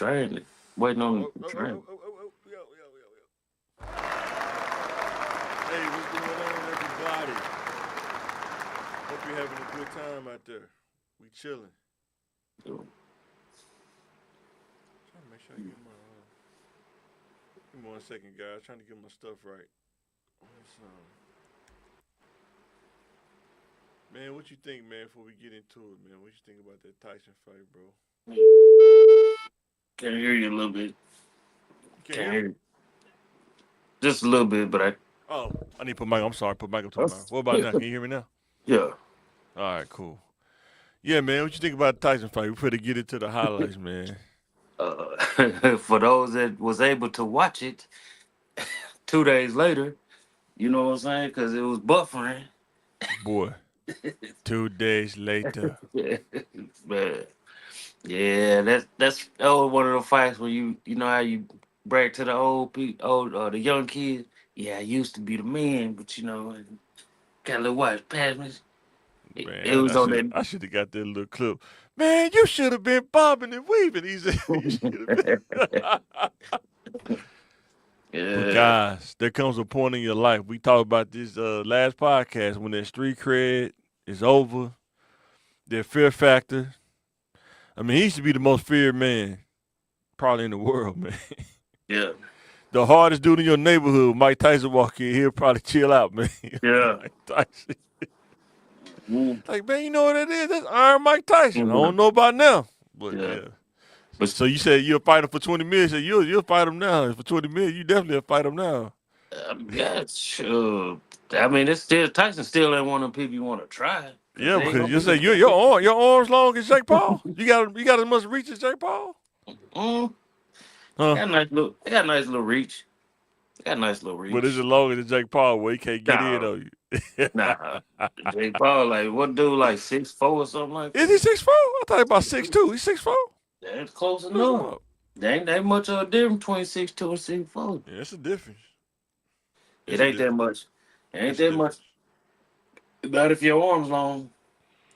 train. Waiting on Oh, the oh, oh, train. oh, oh, oh, oh, yo, yo, yo, yo. Hey, what's going on, everybody? Hope you're having a good time out there. We chilling. Trying to make sure I get my. Give me 1 second, guys. Trying to get my stuff right. What's, man, what you think, man? Before we get into it, man, what you think about that Tyson fight, bro? Can't hear you a little bit. You can't Can't hear hear me? you. Just a little bit, but I. Oh, I need to put mic. I'm sorry. Put mic up to my mouth. What about now? Can you hear me now? Yeah. All right, cool. Yeah, man. What you think about the Tyson fight? We better get into the highlights, man. For those that was able to watch it 2 days later, you know what I'm saying? Because it was buffering. Boy, 2 days later. But yeah, that was one of the fights where you know how you brag to the the young kids. Yeah, I used to be the man, but got a little watch past me. It Man, was on that. I should have got that little clip. Man, you should have been bobbing and weaving. He said you should have been. But Yeah, guys, there comes a point in your life. We talked about this last podcast when that street cred is over. Their fear factor. I mean, he used to be the most feared man probably in the world, man. yeah, The hardest dude in your neighborhood, Mike Tyson walk in, he'll probably chill out, man. yeah. Mike Tyson. Mhm. Like, man, you know what it is? That's Iron Mike Tyson. I don't Mhm. know about now. But Yeah, yeah. but So you said you'll fight him for 20 million. So you'll fight him now. For 20 million, you definitely will fight him now. yeah, sure. I mean, it's still Tyson still ain't one of them people you want to try because Yeah, they ain't because gonna you be. say your arms long as Jake Paul. You got as much reach as Jake Paul. Mm, Huh? they got a nice little reach. They got a nice little But is it reach. longer than Jake Paul where he can't get in Nah, on you? nah. Jay Paul, like what dude, like 6'4" or something like Is he that. 6'4"? I thought he about 6'2". He's 6'4". That's close Look him enough. up. There ain't that much of a difference between 6'2" and 6'4". Yeah, it's a difference. It It's a ain't that difference. much. It ain't It's a that much. difference. Not if your arms long.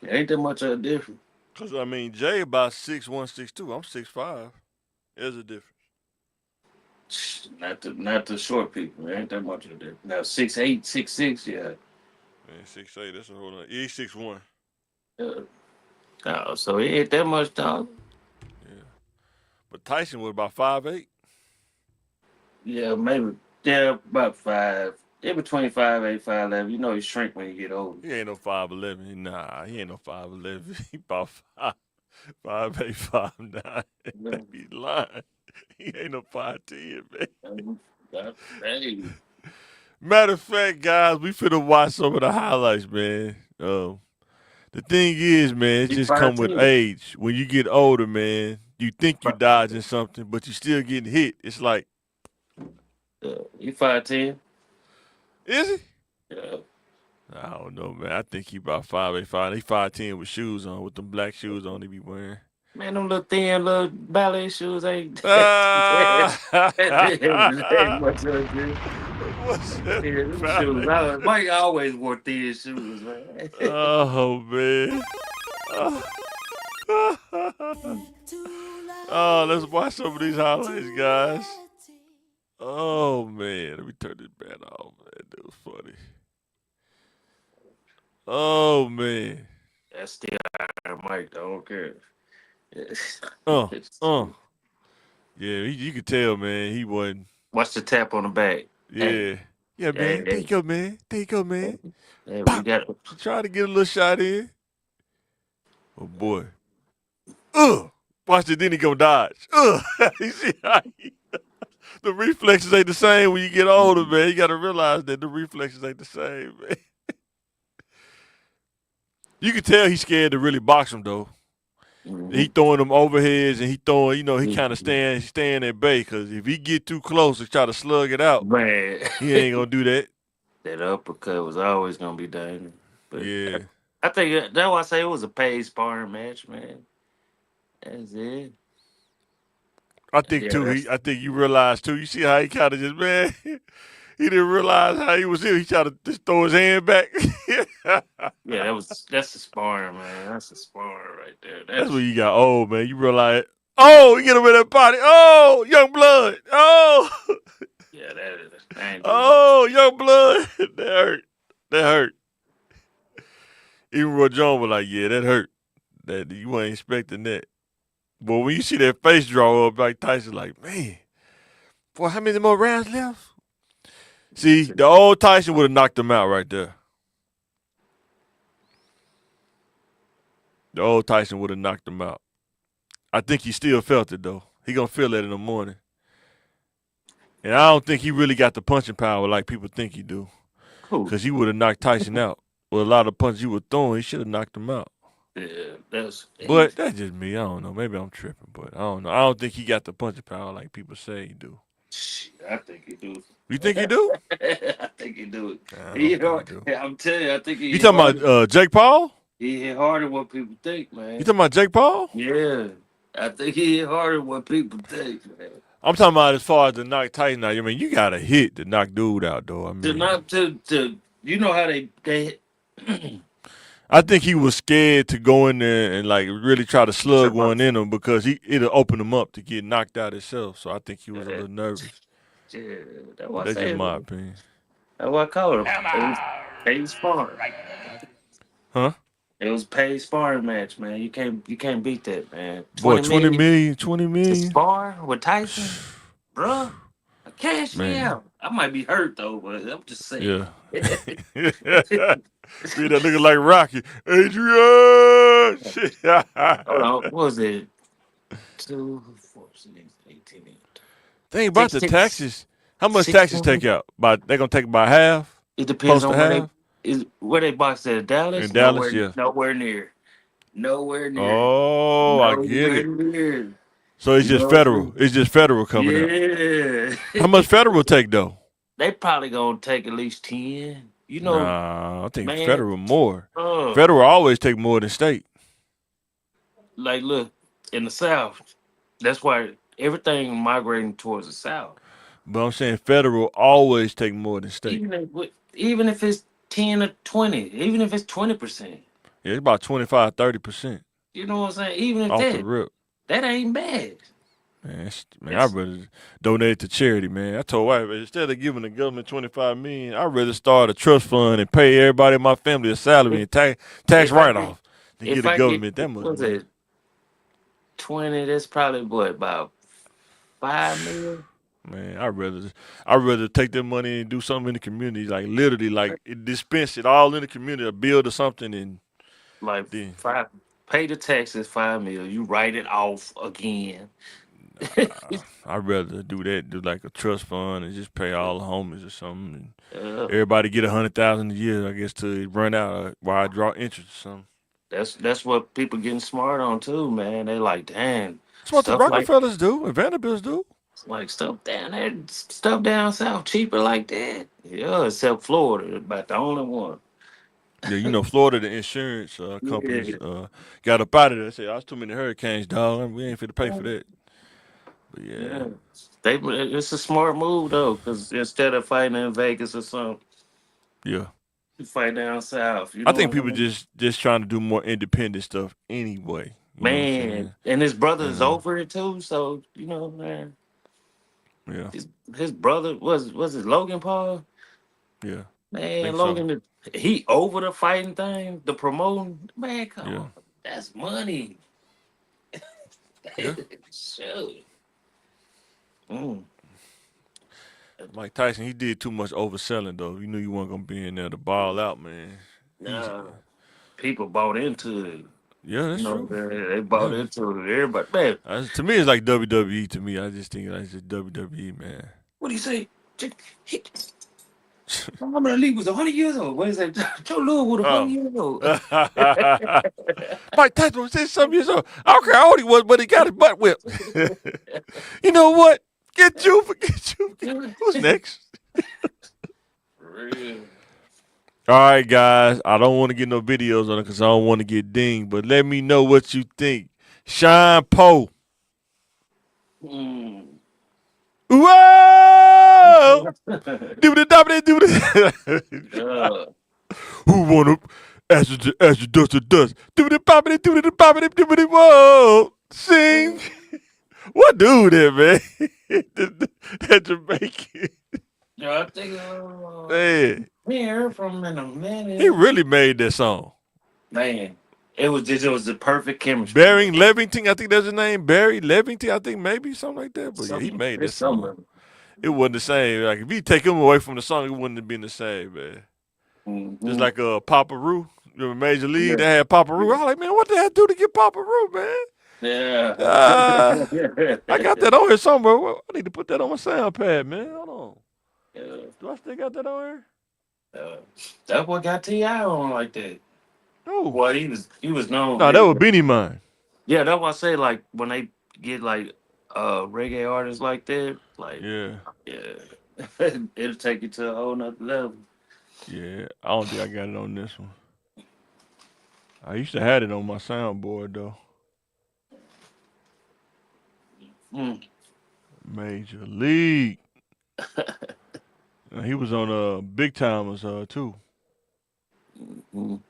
It ain't that much of a difference. Cause I mean Jay about 6'1", 6'2". I'm 6'5". There's a difference. Not the short people. It ain't that much of a difference. Now 6'8", 6'6", yeah. Man, 6'8". That's a whole lot. He's 6'1". Yeah. No, so it ain't that much, dog. Yeah. But Tyson was about 5'8". Yeah, maybe. Yeah, about five. Yeah, between 5'8", 5'11". You know, you shrink when you get older. He ain't no 5'11". Nah, he ain't no 5'11". He about 5'8", 5'9". Yeah. He lying. He ain't no 5'10", man. Hey, Matter of fact, guys, we finna watch some of the highlights, man. The thing is, man, it he just come with 5'10". age. When you get older, man, you think you dodging something, but you still getting hit. It's like, He 5'10". is he? Yeah. I don't know, man. I think he about 5'8", 5'. He 5'10" with shoes on, with them black shoes on he be wearing. Man, them little thin little ballet shoes ain't Ah, that much of a difference. what's that Yeah, them shoes. ballet? Mike always wore thin shoes, man. Oh man. Oh. Oh, let's watch some of these highlights, guys. Oh man, let me turn this band off, man. That was funny. Oh man. That's still Iron Mike. I don't care. Uh, uh. Yeah, you could tell, man. He wasn't. Watch the tap on the back. Hey, Yeah. Yeah, hey, man. There you hey, go, man. There you go, man. hey, we Pop. got. She tried to get a little shot in. Oh boy. Ugh. Watch it, then he gonna dodge. Ugh. You see how the reflexes ain't the same when you get older, man. You gotta realize that the reflexes ain't the same, man. You can tell he's scared to really box him though. He Mhm. throwing them overheads and he throwing, he kind of Mhm. staying at bay because if he get too close and try to slug it out, Man, he ain't gonna do that. that uppercut was always gonna be dangerous. But Yeah, I think that's why I say it was a paid sparring match, man. That's it. I think Yeah, too. that's I think you realize too. You see how he kind of just man. He didn't realize how he was here. He tried to just throw his hand back. yeah, that's a sparring, man. That's a sparring right there. That's when That's you got old, man. You realize Oh, you get him in that body. Oh, young blood. Oh, Yeah, I ain't doing that. oh, young blood. That hurt. That hurt. Even Roy Jones was like, yeah, that hurt. That you ain't expecting that. But when you see that face draw up, like Tyson, like, man, boy, how many more rounds left? See, the old Tyson would have knocked him out right there. The old Tyson would have knocked him out. I think he still felt it though. He gonna feel that in the morning. And I don't think he really got the punching power like people think he do. Cool. Cause he would have knocked Tyson out. With a lot of punches he was throwing, he should have knocked him out. Yeah, that's he. But that's just me. I don't know. Maybe I'm tripping, but I don't know. I don't think he got the punching power like people say he do. Shit, I think he do. You think he do? I think he do. Nah, I He don't hit think he hard. do. I'm telling you, I think he You hit talking harder. about Jake Paul? He hit harder than what people think, You man. talking about Jake Paul? Yeah, I think he hit harder than what people think, man. I'm talking about as far as the knock Tyson out. I mean, you got to hit to knock dude out, though. I To mean, not to you know how they I think he was scared to go in there and like really try to slug one in him because it'll open him up to get knocked out himself. So I think he was a yeah, little nervous. that's what But I that's just say. my opinion. That's what I call him. Am It was I paid sparring. right? Huh? It was paid sparring match, man. You can't beat that, man. Boy, 20 20 million million, 20 to million. spar with Tyson, bruh. Cash me Man, out. I might be hurt though, but I'm just saying. yeah. Be that looking like Rocky. Adrian! Hold on, what was it? 2, 4, 6, 18, Think about 6, the 6, taxes. How much taxes 16. take out? They gonna take about half? It depends Close to on where they half? is where they boxed at In Dallas. Dallas, Nowhere, yeah. nowhere near, nowhere near, Oh, I get nowhere it. near. So it's just No, federal. It's just federal coming out. yeah. How much federal take though? They probably gonna take at least 10. You know, Nah, I think man. federal more. Uh, Federal always take more than state. like look in the South. That's why everything migrating towards the South. But I'm saying federal always take more than state. Even if it's 10 or 20, even if it's 20%, Yeah, it's about 25, 30% you know what I'm saying. Even if off the that rip. that ain't bad. Man, I'd It's rather donate it to charity, man. I told wife instead of giving the government 25 million, I'd rather start a trust fund and pay everybody in my family a salary if and tax if I write get off than give if the I get government that much what's money. it 20, that's probably what about 5 million. Man, I'd rather take that money and do something in the community, like literally, like dispense it all in the community, a build or something, and Like then five, pay the taxes 5 million. You write it off again. I'd rather do that, do like a trust fund and just pay all the homies or something, and Uh, everybody get 100,000 a year, I guess, to it run out while I draw interest or something. that's what people getting smart on too, man. They like, damn, That's what the stuff like Rockefellers do and Vanderbilts do. stuff down there, stuff down south cheaper like that. Yeah, except Florida, about the only one. Yeah, Florida, the insurance companies Yeah, got up out of there. They said, "Oh, it's too many hurricanes, dog. We ain't fit to pay for that." But yeah, yeah. It's a smart move though, because instead of fighting in Vegas or something, yeah. you fight down south. You I know think what I people mean? just trying to do more independent stuff anyway. You know what I'm Man, saying? and his brother's And over it too. So man, yeah, his brother was it Logan Paul? yeah, Man, think so. he over the fighting thing, the promoting. Man, come Yeah, on, that's money. yeah. Shoot. Mm. Mike Tyson, he did too much overselling though. You knew you weren't gonna be in there to ball out, man. He's Nah, people bought into it. yeah, that's true. They bought Yeah, into it. Everybody, man, to me, it's like WWE. To me, I just think it's just WWE, man. what do you say? He, Muhammad Ali was 100 years old. What is that? Joe Louis was 100 Oh. years old. Mike Tyson was 6 some years old. I don't care how old he was, but he got his butt whipped. You know what? Get you. Who's next? For real. All right, guys. I don't want to get no videos on it because I don't want to get dinged, but let me know what you think. Shyne Poe. Mm. Whoa! Do the Yeah. Who wanna as you dust to dust? Do the bobbity, do the bobbity, do the whoa. Sing. What dude there, man? That Jamaican. Yeah, I think Man, we ain't heard from him in a he minute. really made that song. Man, it was the perfect chemistry, Barry man. Levington, I think that's his name. Barry Levington, I think maybe something like that. But yeah, he Something, made that it's song. something. It wasn't the same. Like if you take him away from the song, it wouldn't have been the same, man. Just Mm-hmm. like Papa Roo, Major League, Yeah, they had Papa Roo. I was like, man, what the hell do to get Papa Roo, man? yeah. Uh, I got that on here somewhere. Well, I need to put that on my sound pad, man. Hold on. Yeah. Do I still got that on here? Uh, that boy got Ti on like that. No. Well, he was known. No, that was Beanie Man. Yeah, that's why I say like when they get like reggae artists like that, like Yeah. yeah, it'll take you to a whole nother level. Yeah. I don't think I got it on this one. I used to have it on my soundboard though. Mm. Major League. He was on Big Timers too. Mm.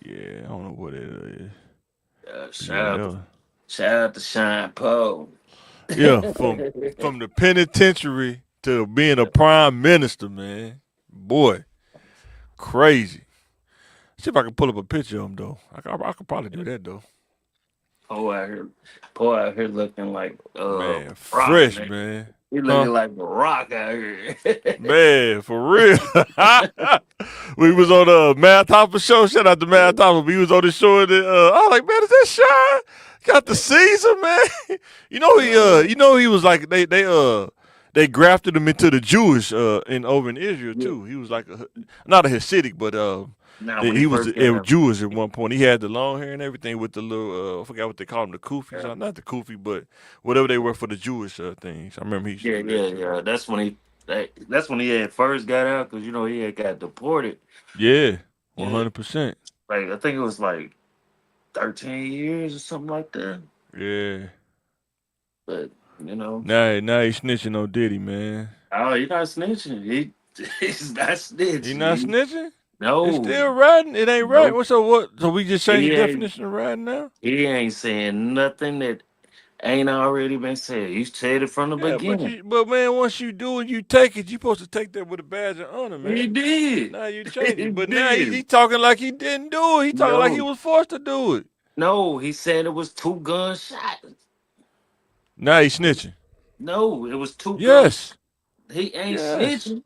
Yeah, I don't know what it is. But Shout yeah, out that to was, Shyne Poe. yeah, from the penitentiary to being a prime minister, man. Boy, crazy. See if I can pull up a picture of him though. I could probably do that though. Poe out here, Poe out here looking like Man, rock, fresh man. man. He Huh? looking like a rock out here. Man, for real. We was on a Math Hopper show. Shout out to Math Hopper. We was on the show and I was like, man, is that Shyne? Got the Caesar, man. He was like they grafted him into the Jewish in over in Israel Yeah. too. He was like not a Hasidic, but Now when he he was first got out, Jewish at one point. He had the long hair and everything with the little I forgot what they call them, the kufis. yeah, Not the kufi, but whatever they were for the Jewish things. I remember he used to yeah, do that yeah, too. yeah. That's when he had first got out because he had got deported. Yeah, one Yeah, hundred percent. like I think it was like 13 years or something like that. Yeah. But you know, Now he snitching on Diddy, man. oh, he not snitching. He's not He snitching. not snitching? It's No, still riding. It ain't right. nope. What? So we just changed He the ain't. definition of riding now? He ain't saying nothing that ain't already been said. He said it from the Yeah, beginning. but man, once you do it, you take it. You supposed to take that with a badge of honor, He man. did. Now you change He it. But now he did. talking like he didn't do it. He talking like he No, was forced to do it. no. He said it was two gunshots. Now he snitching. No, it was two guns. Yes. He ain't Yes. snitching.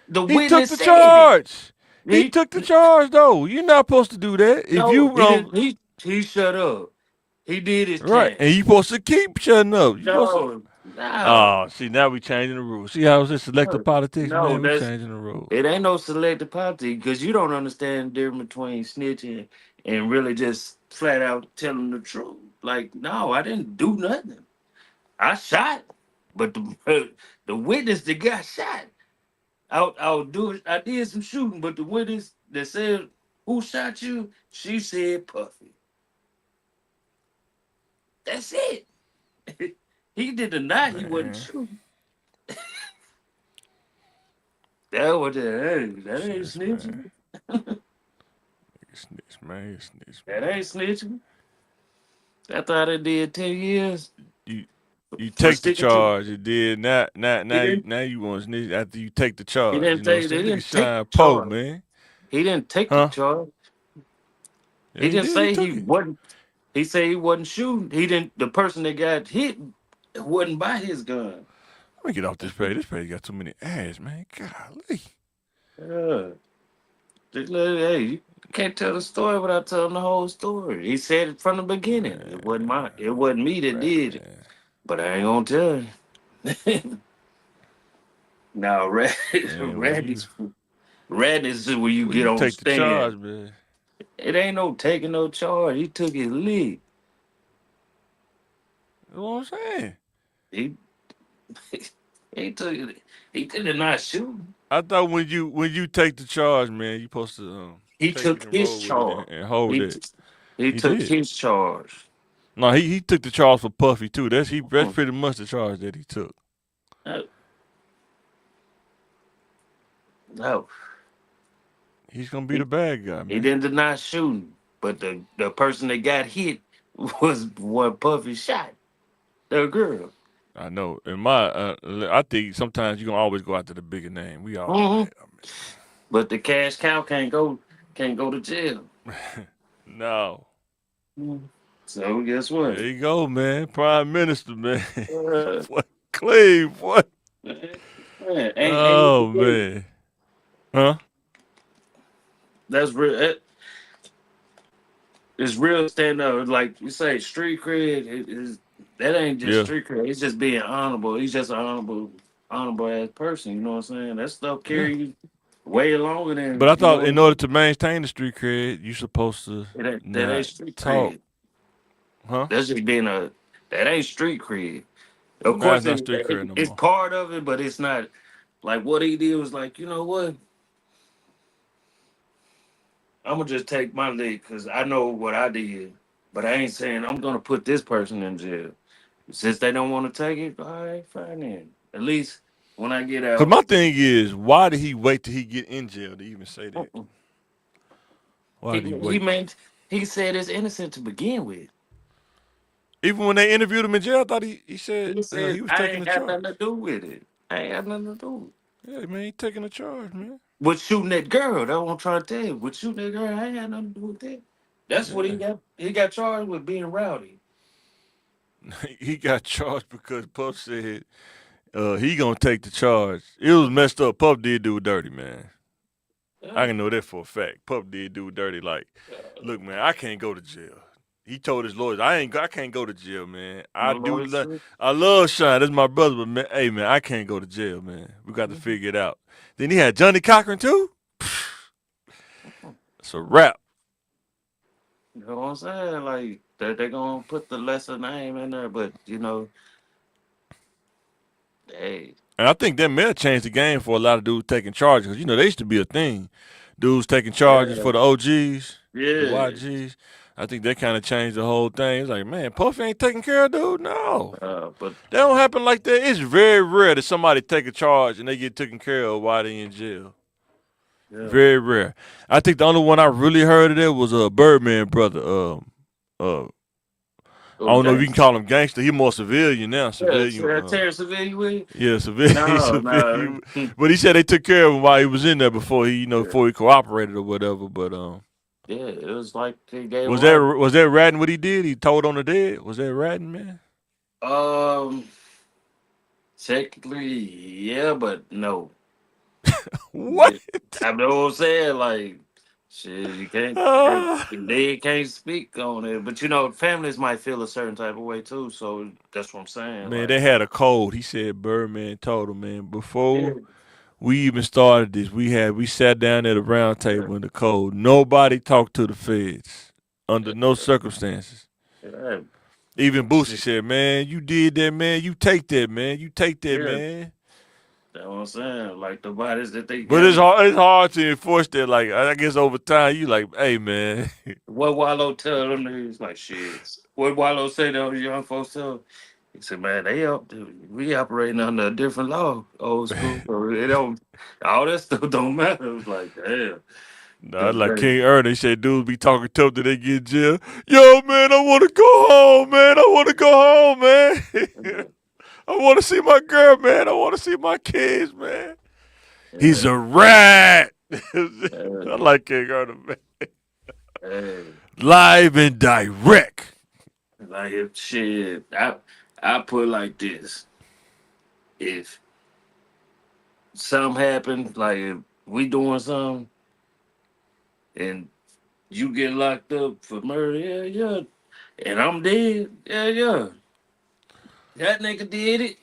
The He took witness the said it. charge. He He took the charge though. You're not supposed to do that. If no, you he didn't. He shut up. He did his right, time. and you supposed to keep shutting up. You supposed to. No, no, Oh, see, now we changing the rules. See how it's just selective no, politics, no. man? We That's changing the rules. it. Ain't no selective politics because you don't understand the difference between snitching and really just flat out telling the truth. Like, no, I didn't do nothing. I shot, but the the witness that got shot, I'll do it. I did some shooting, but the witness that said who shot you, she said Puffy. That's it. He did deny he wasn't Man, shooting. That was that ain't snitch, man. snitching. Snitch, man. Snitch, That man. ain't snitching. I thought I did 10 years You you for take the sticking to. charge. You did not He didn't. now you want to snitch after you take the He charge. didn't You know what I'm take. They saying? Look at didn't take the Sean Poe, charge. man. He didn't take the Huh? charge. Yeah, He he didn't did. He say he took it. wasn't. He said he wasn't shooting. He didn't. The person that got hit wasn't by his gun. Let me get off this page. This page got too many ads, man. Golly. Yeah. Hey, you can't tell the story without telling the whole story. He said it from the beginning. It wasn't Man, my. It wasn't me that did it. man. But I ain't gonna tell you. Now, Man, Radney's is where you when get you on the take the charge, stand. man. It ain't no taking no charge. He took his lead. You know what I'm saying? He he took it. He did not shoot. I thought when you take the charge, man, you supposed to He take it took and his roll with it charge. and hold He it. he He took did. his charge. No, he took the charge for Puffy too. That's Mm. pretty much the charge that he took. No, no, He's gonna be the he, bad guy, he man. didn't deny shooting, but the person that got hit was what Puffy shot. The girl. I know. In my, I think sometimes you gonna always go after the bigger name. We all know Hmm. that. But the cash cow can't go to jail. No. Mhm. So guess what? There you go, man. Prime Minister, man. Uh, What clean, what? man, ain't Oh man. Huh? that's real. It's real stand up. Like you say, street cred. That ain't just Yeah. street cred. It's just being honorable. He's just an honorable ass person. You know what I'm saying? That stuff Yeah. carry you way longer But than I you thought in order know. to maintain the street cred, you supposed to That ain't not street talk. cred. Huh? That's just being a. That ain't street cred. Of That's course, not street cred no it's more. part of it, but it's not like what he did was like. You know what? I'm gonna just take my leg because I know what I did, but I ain't saying I'm gonna put this person in jail. Since they don't want to take it, all right, fine then. At least when I get Cause out, my thing is, why did he wait till he get in jail to even say that? uh-uh. Why he did he he wait? meant he said it's innocent to begin with. Even when they interviewed him in jail, I thought he said He he said was I taking ain't the got nothing charge. to do with it. I ain't got nothing to do Yeah, man, he taking the charge, man. with shooting that girl. That's what I'm trying to tell you. With shooting that girl, I ain't got nothing to do with that. That's what he Yeah, got. He got charged with being rowdy. he got charged because Puff said he gonna take the charge. It was messed up. Puff did do dirty, man. I Yeah. can know that for a fact. Puff did do dirty. Like, look, man, I can't go to jail. He told his lawyers, I can't go to jail, man. My lord, sir. I love Shyne. That's my brother, but man, hey, man, I can't go to jail, man. We got to figure it out. Then he had Johnny Cochran too. It's a wrap. You know what I'm saying? Like they're gonna put the lesser name in there, but hey, And I think that may have changed the game for a lot of dudes taking charges. Cause they used to be a thing. Dudes taking charges yeah, for the OGs, the yeah. YGs. I think that kind of changed the whole thing. It's like, man, Puff ain't taking care of dude. No, But that don't happen like that. It's very rare that somebody take a charge and they get taken care of while they in jail. yeah. Very rare. I think the only one I really heard of that was a Birdman brother. I Oh, don't know if you can gangster. call him gangster. He more civilian now. Yeah, Civilian. Terrence Seville with? Yeah, civilian, No, no. civilian. But he said they took care of him while he was in there before Yeah, before he cooperated or whatever. But yeah. It was like they gave him was that life. ratting what he did? He told on the dead. Was that ratting, man? Um, technically, yeah, but no. What? I know what I'm saying. Like, shit, you can't. Uh, They can't speak on it, but families might feel a certain type of way too. So that's what I'm saying. man, Like, they had a code. He said Birdman told him, man, yeah, before we even started this, we sat down at a round yeah, table in the code. Nobody talked to the feds under yeah, no circumstances. yeah. Even Boosie said, man, you did that, man. You take that, man. You take that, Yeah. man. That's what I'm saying. Like the bodies that they But got. it's hard to enforce that. Like I guess over time, you like, hey man, What Wallow tell them niggas like shit. What Wallow say to those young folks tell? He said, man, we operating under a different law, old school. So it don't all that stuff don't matter. It's like, damn. nah, Cause like King Ernest he said, dudes be talking tough till they get in jail. Yo, man, I want to go home, man. I want to go home, man. I want to see my girl, man. I want to see my kids, man. He's yeah, a rat. I yeah, like King Ernest, man. yeah. Live and direct. Like if shit, I put like this. If something happened, like if we doing something and you get locked up for murder, yeah, yeah. And I'm dead, yeah, yeah. That nigga did it.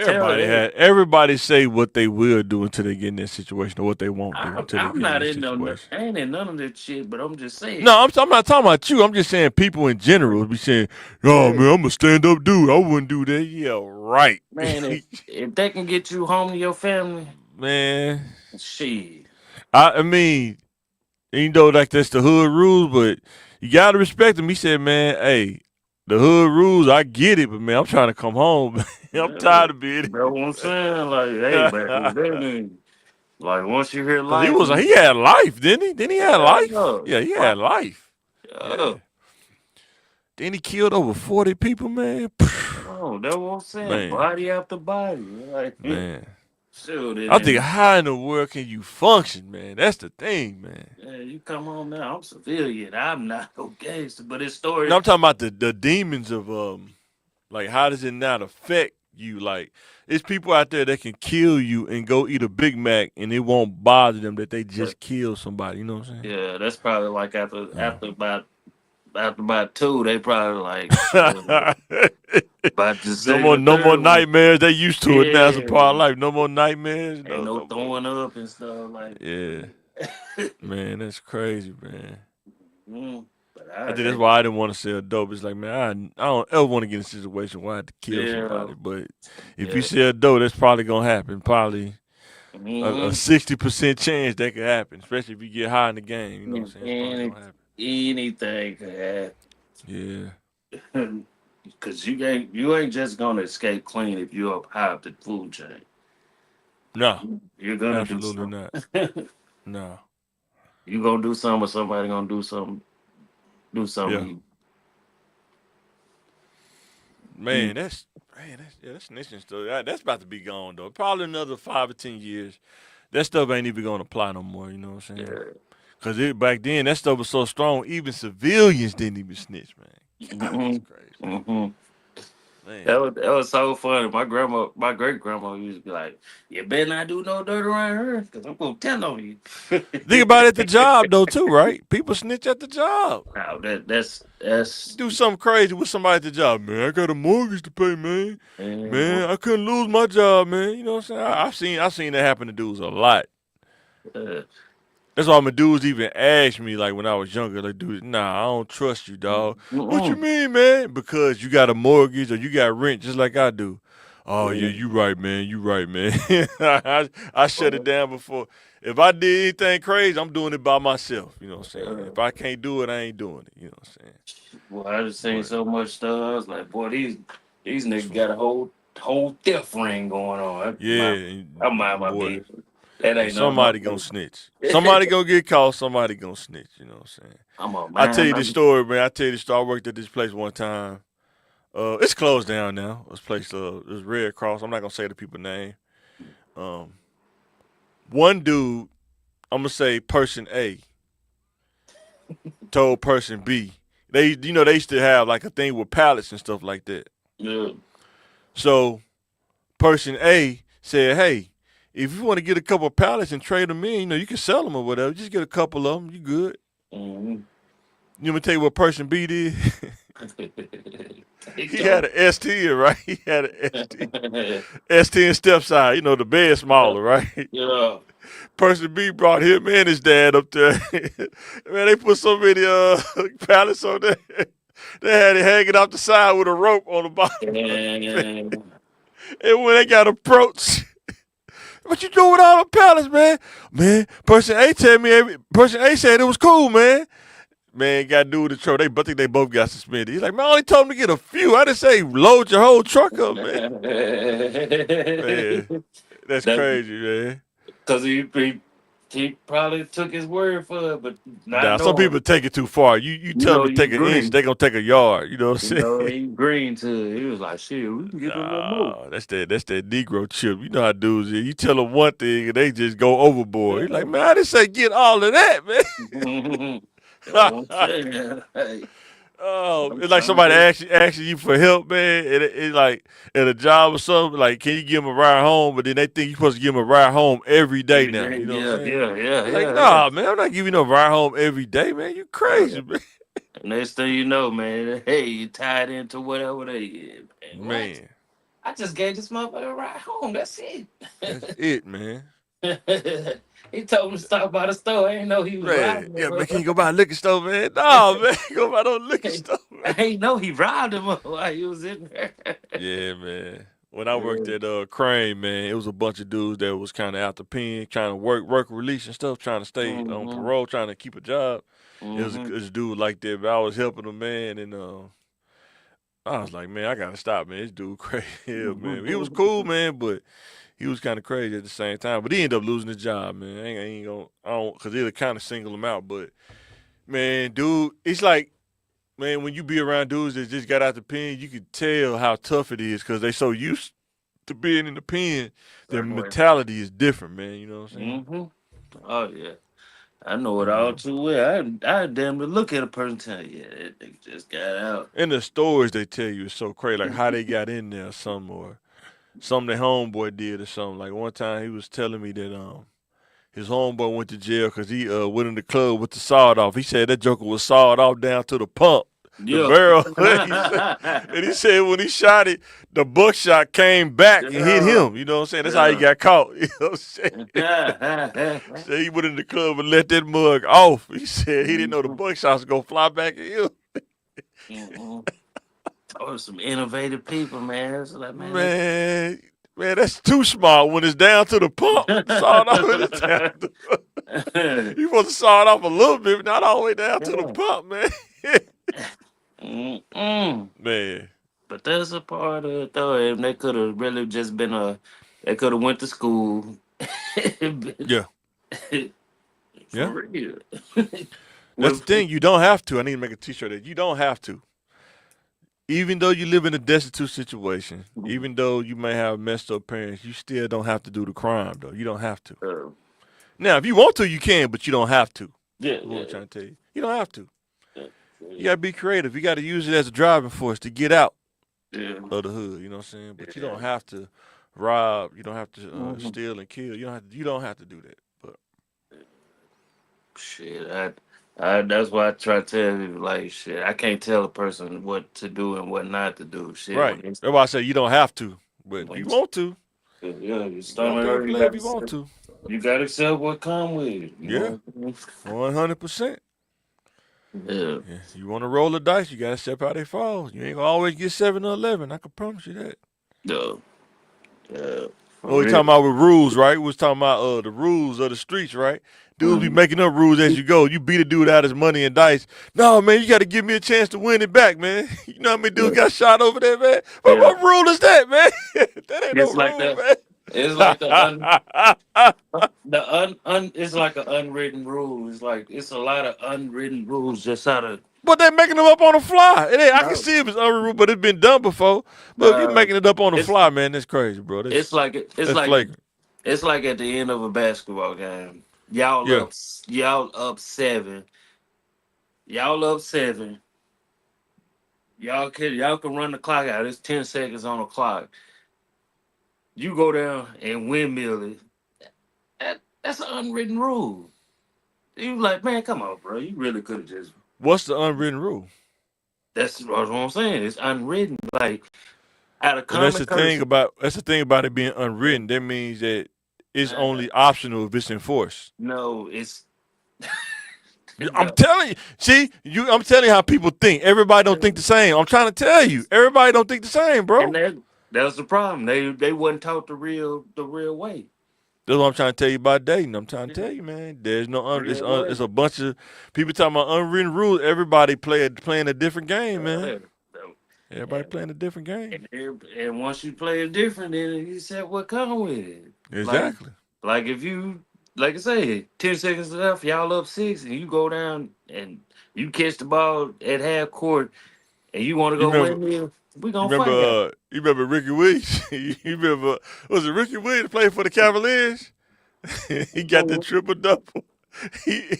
Tell her that. Everybody say what they will do until they get in that situation, or what they won't do I, until they I'm get in not that in no, situation. I ain't in none of that shit, but I'm just saying. No, I'm not talking about you. I'm just saying people in general be saying, "Oh Hey, man, I'm a stand up dude. I wouldn't do that." Yeah, right. man, if they can get you home to your family, Man, shit. I mean, like that's the hood rules, but you gotta respect him. He said, "Man, hey, the hood rules, I get it, but man, I'm trying to come home. Man. I'm Yeah. tired of being That's what I'm saying. Like, hey, here." back then, like once you hear Cause life, he had life, didn't he? Didn't he have yeah, life? yeah, Yeah, he had like, life. yeah, Yeah. Then he killed over 40 people, man. Oh, that's what I'm saying. Man, Body after body. Like, man. shoot, I think and how in the world can you function, man? That's the thing, man. yeah, you come on now. I'm civilian. I'm not no gangster, but his No, story. I'm talking about the demons of like how does it not affect you? Like it's people out there that can kill you and go eat a Big Mac and it won't bother them that they just killed somebody. You know what I'm Yeah, that's probably like after saying? about two, they probably like shit. About the second or No more third one. nightmares. They used to it now. It's a Yeah, part of life. No more nightmares. ain't No, no no more. throwing up and stuff like. Yeah, man, that's crazy, man. mm, but I I, think that's why I didn't want to sell dope. It's like, man, I don't ever want to get in a situation where I have to kill yeah, somebody. But if you yeah. sell dope, that's probably gonna happen. Probably a Mm-hmm. 60% chance that could happen, especially if you get high in the game. You know what I'm saying? It's probably Any, gonna happen. anything could Yeah. happen. Cause you ain't just gonna escape clean if you're up high up the food chain. No, You're gonna do absolutely something. not. No. You gonna do something, or somebody gonna do Yeah. something. Man, that's snitching stuff. That's about to be gone though. Probably another 5 or 10 years. That stuff ain't even gonna apply no more. You know what I'm saying? Yeah. Cause back then that stuff was so strong, even civilians didn't even snitch, man. God, that's hmm crazy, hmm man. that was so funny. My great grandma used to be like, "You better not do no dirt around her, cause I'm gonna tell on you." Think about it at the job though too, right? People snitch at the job. Now that's Do something crazy with somebody at the job, man. I got a mortgage to pay, man. man, Man, I couldn't lose my job, man. You know what I'm saying? I've seen that happen to dudes a lot. uh, That's why my dudes even asked me like when I was younger, like, dude, nah, I don't trust you, dog. What you mm-mm. mean, man? Because you got a mortgage or you got rent just like I do. Oh yeah, Yeah. you right, man. You right, man. I shut it down before. If I did anything crazy, I'm doing it by myself. You know what I'm saying? Uh, If I can't do it, I ain't doing it. You know what I'm saying? Boy, I just seen But so much stuff. I was like, boy, these niggas got a whole theft ring going on. yeah, I mind my boy. business. That And ain't none of my somebody gonna snitch. Somebody gonna get caught. Somebody gonna snitch. You know what I'm saying? I'm a I tell mind you my this story, man. I tell you this story. I worked at this place one time. It's closed down now. This place, it was Red Cross. I'm not gonna say the people name. Um, one dude, I'm gonna say person A told person B. They used to have like a thing with pallets and stuff like that. yeah. So person A said, "Hey, if you want to get a couple of pallets and trade them in, you can sell them or whatever. Just get a couple of them. You good." Mm-hmm. You want me to tell you what person B did? He He had told an ST, right? He had an ST. me. ST step side. The bed Yeah. smaller, right? Yeah. Person B brought him and his dad up there. Man, they put so many pallets on there. They had it hanging off the side with a rope on the bottom. And And when they got approached, what you doing with all the pallets, man? Man, person A person A said it was cool, man. Man, got to do with the truck. I think they both got suspended. He's like, man, I only told him to get a few. I didn't say load your whole truck up, man. Man, that's that crazy, man. because he probably took his word for it, but not Now, some knowing. people take it too far. You tell them to He take an inch, green. they gonna take a yard. You know what I'm saying? He green to it. He was like, shit, we can get a little more. Nah, that's that Negro chip. You know how dudes is. You tell them one thing and they just go overboard. He's like, man, I didn't say get all of that, That's what I'm man. saying. Hey, Oh, it's like sometimes somebody they, asking you for help, man. And it's like at a job or something. Like, can you give them a ride home? But then they think you're supposed to give them a ride home every day every now. day, You know what I'm yeah, saying? yeah, yeah, You're like, yeah, yeah. nah, man, I'm not giving you no ride home every day, man. You crazy, man. Next thing you know, man, hey, you tied into whatever they is. Man, what? Man, I just gave this motherfucker a ride home. That's it. that's it, man. He told me to stop by the store. I ain't know he was Man, riding yeah, man, can him. you go by a liquor store, man? No, man, go by no liquor store, I man. ain't know he robbed him while he was in there. Yeah, man. When I worked at Crane, man, it was a bunch of dudes that was kind of out the pen, trying to work release and stuff, trying to stay on Mm-hmm. parole, trying to keep a job. Mm-hmm. It was a dude like that, but I was helping him, man, and I was like, man, I gotta stop, man. This dude crazy, yeah, man. He was cool, man, but he was kind of crazy at the same time. But he ended up losing his job, man. I ain't gonna, I don't, cause it'll kind of single him out. But man, dude, it's like man, when you be around dudes that just got out the pen, you can tell how tough it is because they so used to being in the pen. Their Certain way. mentality is different, man. You know what I'm saying? Mm-hmm. Oh yeah. I know it And all too well. I damn to look at a person and tell you, yeah, that nigga just got out. and the stories they tell you is so crazy, like how they got in there, or something, or something their homeboy did or something. Like one time he was telling me that his homeboy went to jail because he went in the club with the sawed off. He said that joker was sawed off down to the pump, the Yeah. barrel. And he said when he shot it, the buckshot came back and hit Yeah. him. You know what I'm saying? That's how he Yeah. got caught. You know what I'm saying? So he went in the club and let that mug off. He said he didn't know the Mhm. buckshots was gonna fly back at him. Mhm. Oh, some innovative people, man. It's like, man, they. Man, man, that's too small. When it's down to the pump, sawed off when it's down. You supposed to saw it off a little bit, but not all the way down to the Yeah. pump, man. Mm-mm. Man, But that's a part of it, though. And they could have really just been a. They could have went to school. yeah, For yeah. real. That's the With, thing. You don't have to. I need to make a T-shirt that you don't have to. Even though you live in a destitute situation, even though you may have messed up parents, you still don't have to do the crime, though. You don't have to. uh, Now, if you want to, you can, but you don't have to. yeah, That's what I'm yeah, trying to tell you. You don't have to. yeah, You gotta be creative. You gotta use it as a driving force to get out yeah, of the hood. You know what I'm saying? But you yeah. don't have to rob. You don't have to Mhm. steal and kill. You don't have to. You don't have to do that. But Shit, that's why I try to tell people like shit. I can't tell a person what to do and what not to do. Shit, right. That's why I say you don't have to. But if when you want to, yeah, your you go out stomach there and hurt, play if you want to. you got to accept what come with it. You Yeah, know what 100%. I mean? Yeah. You want to roll the dice, you gotta step how they fall. You ain't gonna always get 7 or 11. I can promise you that. Yeah, yeah, for Oh, we talking real. about with rules, right? We was talking about the rules of the streets, right? Dudes be Mhm. making up rules as you go. You beat a dude out his money and dice. No, man, you got to give me a chance to win it back, man. You know how many dudes Yeah, got shot over there, man? yeah. What rule is that, man? That ain't no It's like rule, the man. it's like the it's like an unwritten rule. It's like it's a lot of unwritten rules just out of But they making them up on the fly. It ain't, I can no. see if it's unrule, but it's been done before. But if you Uh, making it up on the it's fly, man, that's crazy, bro. it's like it's That's like flagrant. it's like at the end of a basketball game. Yeah. Y'all up seven. Y'all up seven. Y'all can run the clock out. It's 10 seconds on the clock. You go down and windmill it. That's an unwritten rule. You like, man, come on, bro. You really could have just. What's the unwritten rule? That's what I'm saying. It's unwritten. Like out of And that's common the thing courtesy. about it being unwritten. That means that it's Uh, only optional if it's enforced. no, it's I'm no. telling you. See, I'm telling you how people think. Everybody don't think the same. I'm trying to tell you. Everybody don't think the same, And bro. that was the problem. They wasn't taught the real way. That's what I'm trying to tell you about dating. I'm trying to Yeah, tell you, man. There's no real way. it's a bunch of people talking about unwritten rules. Everybody playing a different game, man. Uh, so, Everybody and playing a different game. and once you play it different, then you said what come with it. Like Exactly. like if you like I say, 10 seconds left, y'all up six, and you go down and you catch the ball at half court, and you want to You go remember? win here, we You gonna remember? fight out. You remember Ricky Williams? You remember? Was it Ricky Williams played for the Cavaliers? He got the Mhm. triple double. He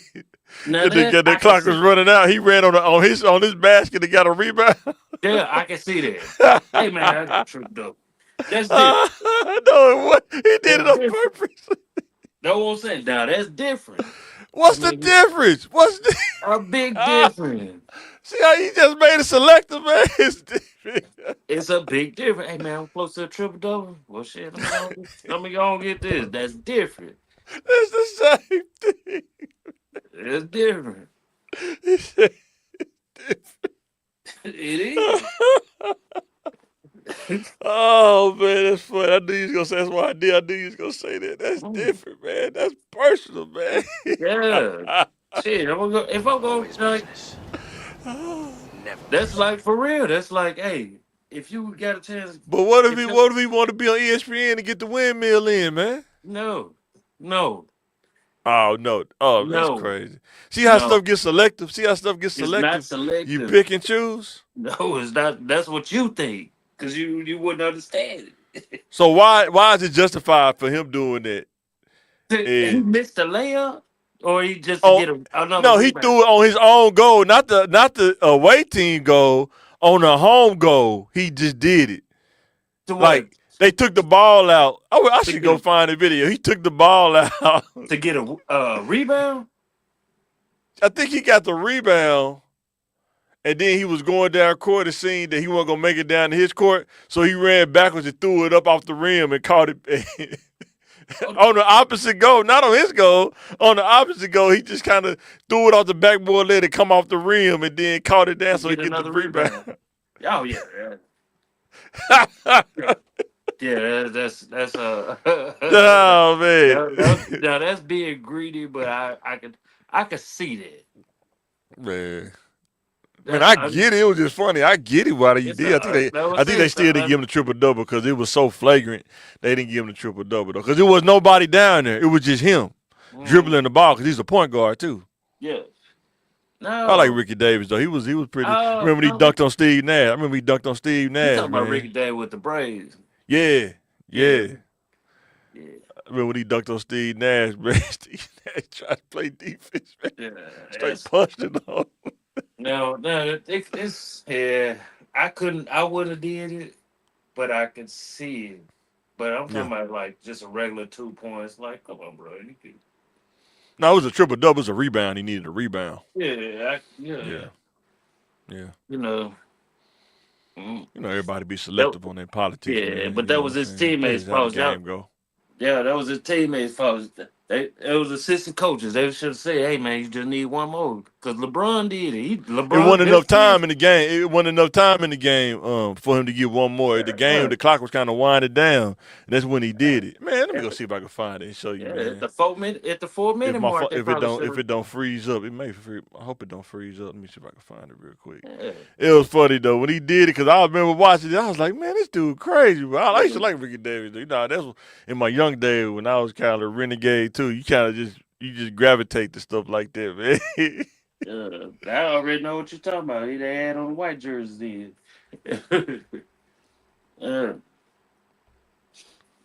Now that that I can clock was see, running out. He ran on his basket and got a rebound. yeah, I can see that. Hey man, I got tripped up. That's different. No, what he did That's it on different. purpose. No one said now that's different. I What's the mean, difference? What's the a big difference. see how he just made a selective man? It's different. It's a big difference. Hey man, I'm close to a triple double. Well, shit, let me go and get this. That's different. It's the same thing. It's different. He said It is. oh man, that's funny. I knew you was gonna say that's why I did. I knew you was gonna say that. That's different, man. That's personal, man. Yeah. Shit, I'm gonna go. If I'm going, like, that's like for real. That's like, hey, if you got a chance, But if what if he want to be on ESPN and get the windmill in, man? no, no. Oh no. Oh, that's No, crazy. See how no, stuff gets selective? See how stuff gets it's not selective? You selective. pick and choose? No, it's not. That's what you think, cause you wouldn't understand it. So why is it justified for him doing that? He And missed the layup, or he just to oh get another no, he rebound. threw it on his own goal, not the away team goal. On a home goal, he just did it. To what? Like they took the ball out. I To should get go find the video. He took the ball out. to get a rebound? I think he got the rebound, and then he was going down court and seen that he wasn't gonna make it down to his court, so he ran backwards and threw it up off the rim and caught it Oh, on the opposite goal, not on his goal. On the opposite goal, he just kind of threw it off the backboard, let it come off the rim, and then caught it down to so he get get the another rebound. rebound. Oh yeah, yeah, yeah. That's Oh man, now that's being greedy, but I could see that. man. Man, That's I get it. It was just funny. I get it why they it's did. a that I was think they it. still didn't give him the triple double because it was so flagrant. They didn't give him the triple double though because there was nobody down there. It was just him Mhm. dribbling the ball because he's a point guard too. Yeah. I like No. Ricky Davis though. He was pretty. Oh Remember when he no. dunked on Steve Nash? I remember he dunked on Steve You Nash, talking about man. Ricky Day with the braids? Yeah, Yeah. yeah. Yeah. I remember when he dunked on Steve Nash, man. Steve Nash tried to play defense, man. Yeah. Straight That's punched it on. no. It's yeah. I would have did it, but I could see it. But I'm Yeah. talking about like just a regular 2 points. Like, come on, bro. You could, No, it was a triple double. It was a rebound. He needed a rebound. yeah. Yeah, yeah. You know. Mm. You know, everybody be That, selective on their politics, yeah, man. but You that know was what I'm his saying? That's teammates' just how the fault. game go. Yeah, that was his teammates' fault. It was assistant coaches. They should have said, "Hey, man, you just need one more." Because LeBron did it. It LeBron wasn't enough best friend. time in the game. It wasn't enough time in the game for him to get one more. The game, Yeah, the clock was kind of winding down. And that's when he yeah, did it. Man, let me go at, see if I can find it and show you, at man. the 4 minute, at the four If minute mark, they if it probably don't should if have. it don't freeze up, it may free. I hope it don't freeze up. Let me see if I can find it real quick. Yeah, It was funny though when he did it because I remember watching it. I was like, man, this dude crazy. Bro. I used to yeah, like Ricky Davis. You know, that's in my young days when I was kind of a renegade too. You kind of just gravitate to stuff like that, man. yeah. I already know what you're talking about. They had on the white jerseys then. Yeah,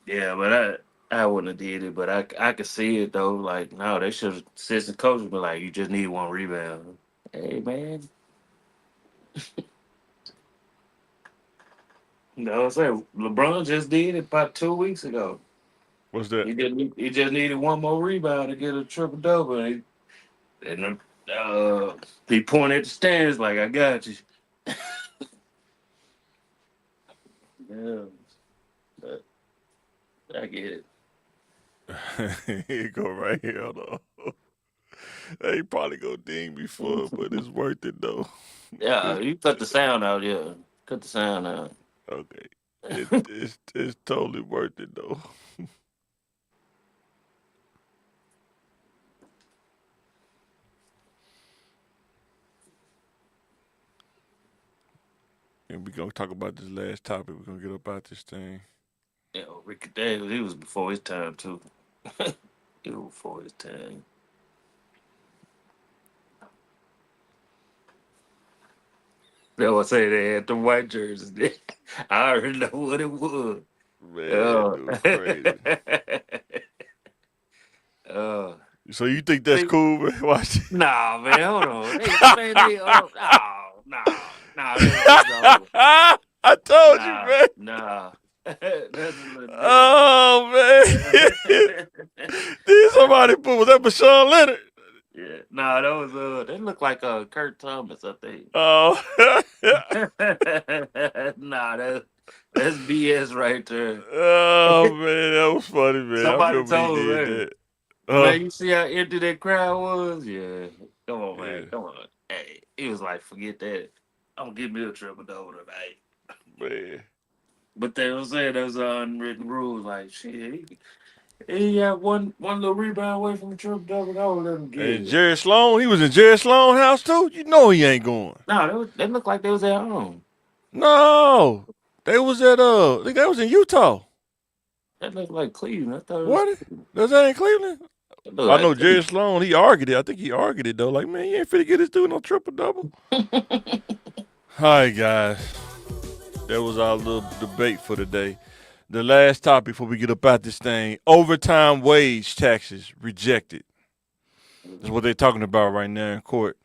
yeah, but I wouldn't have did it. But I could see it though. Like, no, they should have assistant coaches be like, "You just need one rebound." Hey, man. No, I'm saying LeBron just did it about 2 weeks ago. What's that? He just needed one more rebound to get a triple double, and he pointed at the stands like, "I got you." Yeah, but I get it. Here you go right here though. They probably gonna ding me for it, but it's worth it though. Yeah, you cut the sound out. Yeah, cut the sound out. Okay. It's totally worth it though. And we gonna talk about this last topic. We're gonna get up out this thing. Yeah, Ricky Davis, he was before his time too. He was before his time. They would say they had the white jerseys. I already know what it was. Man, that Oh. dude crazy. uh, So you think that's see, cool, man? Watch it. nah, man, hold on. No, it's over. I told you, Nah, man. nah. That's a little different. Oh man. Did somebody put was that Bashawn Leonard? Yeah, nah, that was they look like Kurt Thomas, I think. Oh. Nah, that's BS right there. Oh man, that was funny, man. I Somebody remember when he told did me, that. man, you see how empty that crowd was? Yeah. Come on, man. Yeah, Come on. Hey, he was like, forget that. Don't give me a triple double tonight. man. But they were saying those unwritten rules, like shit. He got one little rebound away from a triple double. I would let him get And it. Jerry Sloan, he was in Jerry Sloan house too. You know he ain't going. No, they looked like they was at home. No, they was at I think that was in Utah. That looked like Cleveland. I thought it was What? Cleveland. Was that in Cleveland? Look I like know Jerry Sloan. He argued it. I think he argued it though. Like, man, you ain't finna get this dude no triple double. All right, guys. That was our little debate for today. The last topic before we get up out this thing: overtime wage taxes rejected. That's what they're talking about right now in court.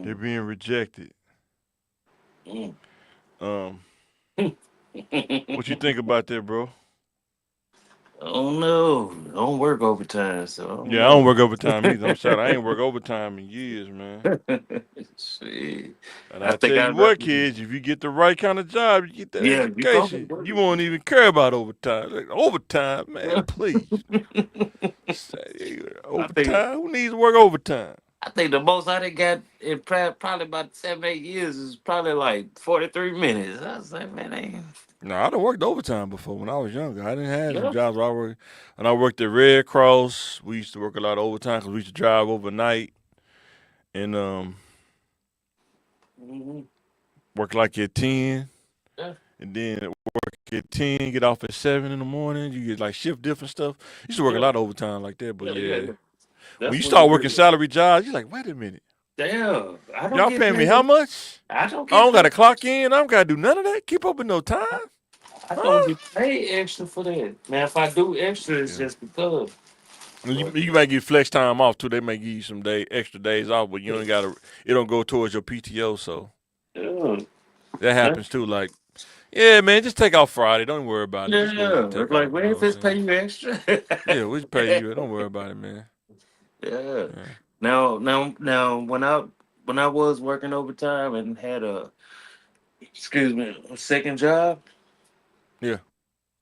They're mm, being rejected. mm. Um, what you I think about that, bro? don't know. I don't work overtime, so I don't Yeah, I don't know. work overtime either. I'm sorry, I ain't work overtime in years, man. Shit. And I I think tell I'd you rather. what, kids, if you get the right kind of job, you get that Yeah, you gonna education, work. you won't even care about overtime. Like, overtime, man, please. Say, I think overtime? Who needs to work overtime? I think the most I done got in probably about 7 8 years is probably like 43 minutes. I was like, man, ain't No, I done worked overtime before when I was younger. I didn't have some yeah. jobs where I worked. When I worked at Red Cross, we used to work a lot of overtime because we used to drive overnight and Mhm. work like at 10. Yeah, And then work at 10, get off at 7 in the morning. You get like shift different stuff. Used to work a yeah, lot of overtime like that. But yeah, yeah. yeah, when That's you what it start working is. salary jobs, you're like, wait a minute. Damn, I don't Y'all get paying me how paid. much? I don't I get don't got paid. to clock in. I don't got to do none of that. Keep up with no time. I don't Huh? get paid extra for that. Now, if I do extra, it's Yeah. just because. But You might get flex time off too. They may give you some extra days off, but you ain't got to. It don't go towards your PTO, so yeah, that that, happens too. Like, yeah, man, just take off Friday. Don't worry about it. Just go ahead and yeah. take It's like, off. You well, know if what I'm it's saying? pay you extra. Yeah, we just pay you. Don't worry about it, man. Yeah. Yeah, Now, when I was working overtime and had a second job. yeah,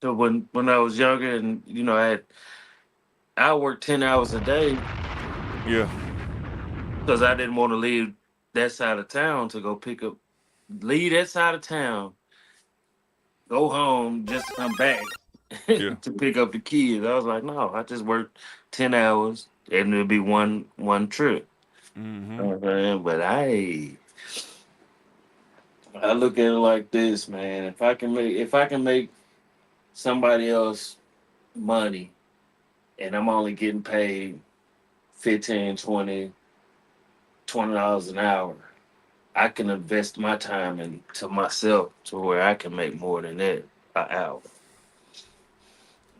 So when I was younger and I worked 10 hours a day yeah, because I didn't want to leave that side of town to go leave that side of town, go home just to come back yeah. to pick up the kids. I was like, no, I just worked 10 hours and it'll be one trip. Mm-hmm. You know what I'm saying? But I look at it like this, man. If I can make somebody else money and I'm only getting paid 15, 20 $20 an hour, I can invest my time into myself to where I can make more than that an hour.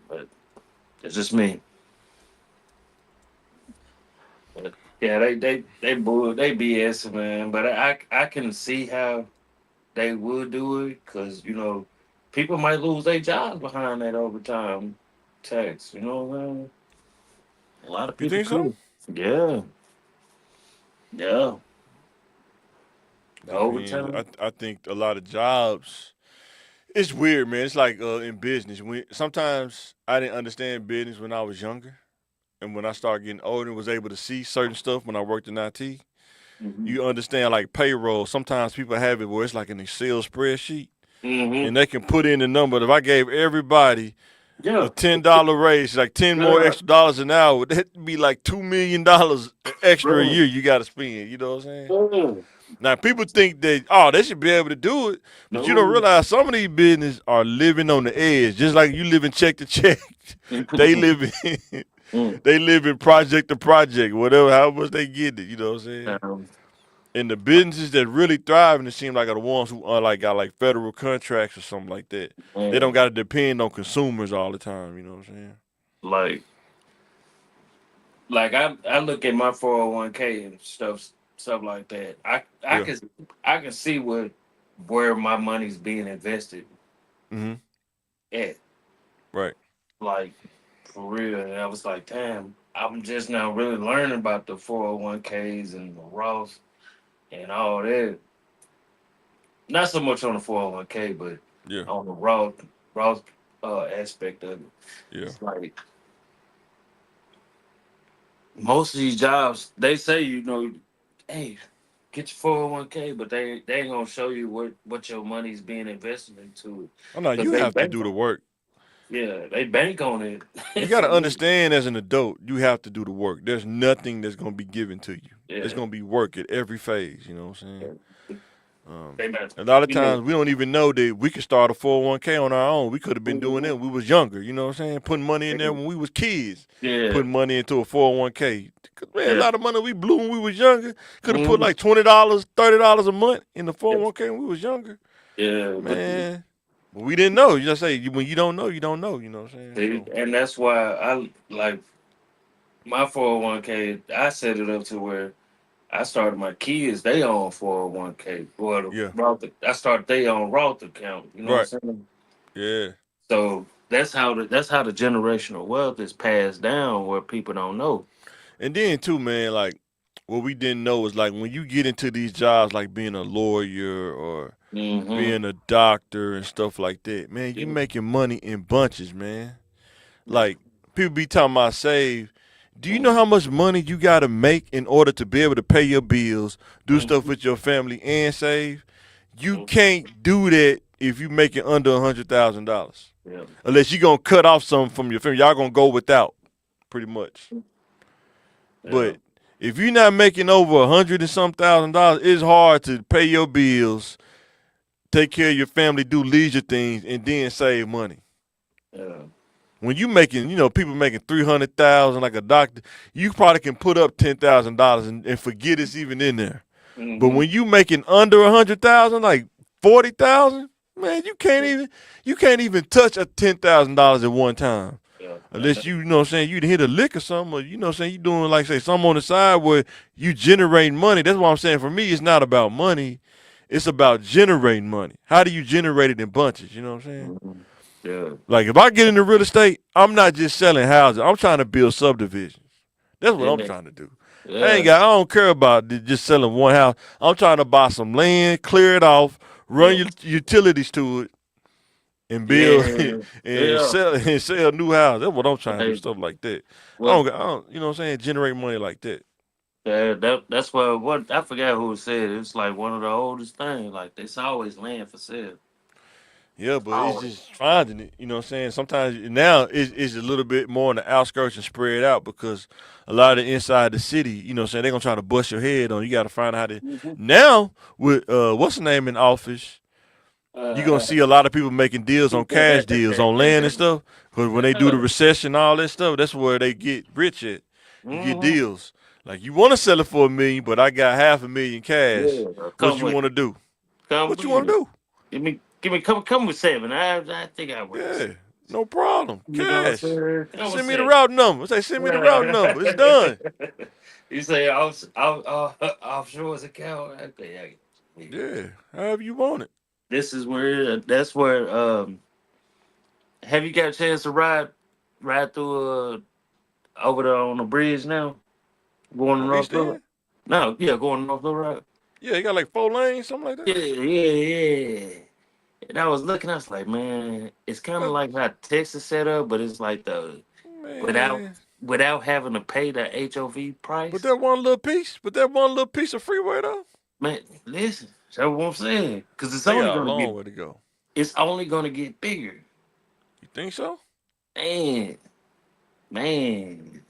But it's just me. But yeah, they BS, man. But I can see how they would do it because people might lose their jobs behind that overtime tax. You know what I'm saying? A lot of You people think so? could. Yeah, yeah. The Depends. overtime. I think a lot of jobs. It's weird, man. It's like in business. When sometimes I didn't understand business when I was younger, and when I started getting older and was able to see certain stuff when I worked in IT, Hmm. you understand like payroll. Sometimes people have it where it's like an Excel spreadsheet, Hmm. and they can put in the number. If I gave everybody a Yeah. $10 raise, like 10 more Yeah. extra dollars an hour, that'd be like $2 million extra a Yeah. year you got to spend. You know what I'm saying? Yeah. Now people think that they should be able to do it, but you don't No. realize some of these businesses are living on the edge, just like you living check to check. they live in Mm. they live in project to project, whatever how much they get it. You know what I'm saying? Um, And the businesses that really thrive, and it seems like are the ones who are like got like federal contracts or something like that. They don't man, got to depend on consumers all the time. You know what I'm saying? like I look at my 401k and stuff like that. Yeah. I can see where my money's being invested Hmm. at. Right. Like for real. And I was like, damn, I'm just now really learning about the 401ks and the Roth and all that. Not so much on the 401k, but Yeah. on the Roth aspect of it. Yeah. It's like most of these jobs, they say, hey, get your 401k, but they ain't gonna show you what your money's being invested into. Oh no, Because you they have to bank do the on work. they bank on You it. got For to real. understand as an adult, you have to do the work. There's nothing that's going to be given to you. There's Yeah. going to be work at every phase. You know what I'm saying? They not, A lot of you know, times we don't even know that we could start a 401k on our own. We could have been doing it when we was younger. You know what I'm saying? Putting money in there when we was kids. yeah, Putting money into a 401k. 'Cause, man, a yeah, lot of money we blew when we was younger. Could have put mm, like $20, $30 a month in the yeah, 401k when we was younger. yeah. But Man, but we didn't know. You just say when you don't know, you don't know. You know what I'm saying? see, So and that's why I like my 401k. I set it up to where I started my kids. They own 401k. Well, the yeah, Roth, I started they own Roth account. You know right. what I'm saying? Yeah. So that's how the generational wealth is passed down where people don't know. And then too, man, like what we didn't know is like when you get into these jobs, like being a lawyer or Mm-hmm. being a doctor and stuff like that, man, you Yeah. making money in bunches, man. Like people be talking about save. Do you know how much money you gotta make in order to be able to pay your bills, do stuff Mm-hmm. with your family, and save? You can't do that if you making under $100,000, Yeah. unless you gonna cut off something from your family. Y'all gonna go without, pretty much. Yeah. But if you're not making over 100 and some thousand dollars, it's hard to pay your bills, take care of your family, do leisure things, and then save money. Yeah. When you making, people making 300,000 like a doctor, you probably can put up $10,000 and forget it's even in there. But Mm-hmm. when you making under 100,000, like 40,000, man, you can't even touch a $10,000 at one time. Yeah. Unless you know what I'm saying, you hit a lick or something, or you know what I'm saying, you doing like say something on the side where you generating money. That's why I'm saying for me it's not about money. It's about generating money. How do you generate it in bunches? You know what I'm saying? Mhm. Yeah. Like if I get into real estate, I'm not just selling houses. I'm trying to build subdivisions. That's what I'm Yeah. trying to do. Yeah. I don't care about just selling one house. I'm trying to buy some land, clear it off, run Yeah. your utilities to it, and build Yeah. and Yeah. sell new houses. That's what I'm trying to do. Hey, Stuff like that. what? I don't, you know what I'm saying? Generate money like that. Yeah, that's what I forgot who said it. It's like one of the oldest things. Like there's always land for sale. Yeah, but it's Always. just finding it. You know what I'm saying? Sometimes now it's a little bit more on the outskirts and spread out because a lot of the inside the city, you know what I'm saying, they're gonna try to bust your head on. You gotta find out how to Mhm. now with what's the name in office, you're gonna Uh, see a lot of people making deals on cash deals on land and stuff. Because when they do the yeah. recession, all that stuff, that's where they get rich at. You get Hmm. deals. Like you want to sell it for $1 million, but I got half a million cash. Yeah. What Come you with want to it. do? Come What with you want to it. do? Come with seven. I think I work with Yeah, seven. no problem. You know what I'm Cash. saying? Come with Send me the seven. route number. Say, send me the route number. It's done. You say offshore's account. Okay, yeah. Yeah, however you want it. This is where that's where have you got a chance to ride through over there on the bridge now? Going to On North East Little End? Rock? No, yeah, going to North Little Rock. Yeah, you got like 4 lanes, something like that. Yeah, yeah, yeah. And I was looking, I was like, man, it's kind of That, like how Texas set up, but it's like the without man. without having to pay the HOV But price. that one little piece, of freeway though, Man, listen, that's what I'm saying. Cause they got a long way to go. it's only gonna get bigger. You think so? Man, man.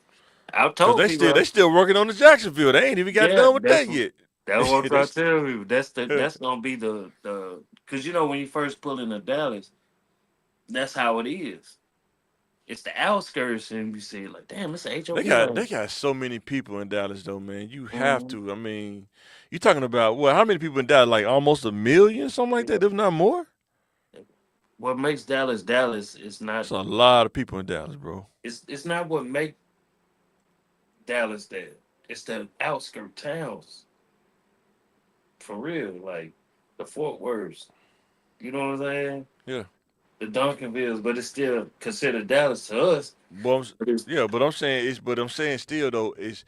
I Cause told people, they still working on the Jacksonville. They ain't even got yeah, done with that yet. that's what I'm They trying to tell you. That's gonna be the because you know when you first pull into Dallas, that's how it is. It's the outskirts, and you see like, damn, it's a HOV they line. got so many people in Dallas though, man. You have Mhm. to. I mean, you talking about what? How many people in Dallas? Like almost 1 million, something like that, if not more. What makes Dallas Dallas is not It's a lot of people in Dallas, bro. it's not what make Dallas that. It's the outskirt towns for real, like the Fort Worth. You know what I'm saying? Yeah. The Duncanvilles, but it's still considered Dallas to us. But But it's, yeah, but I'm saying still though, it's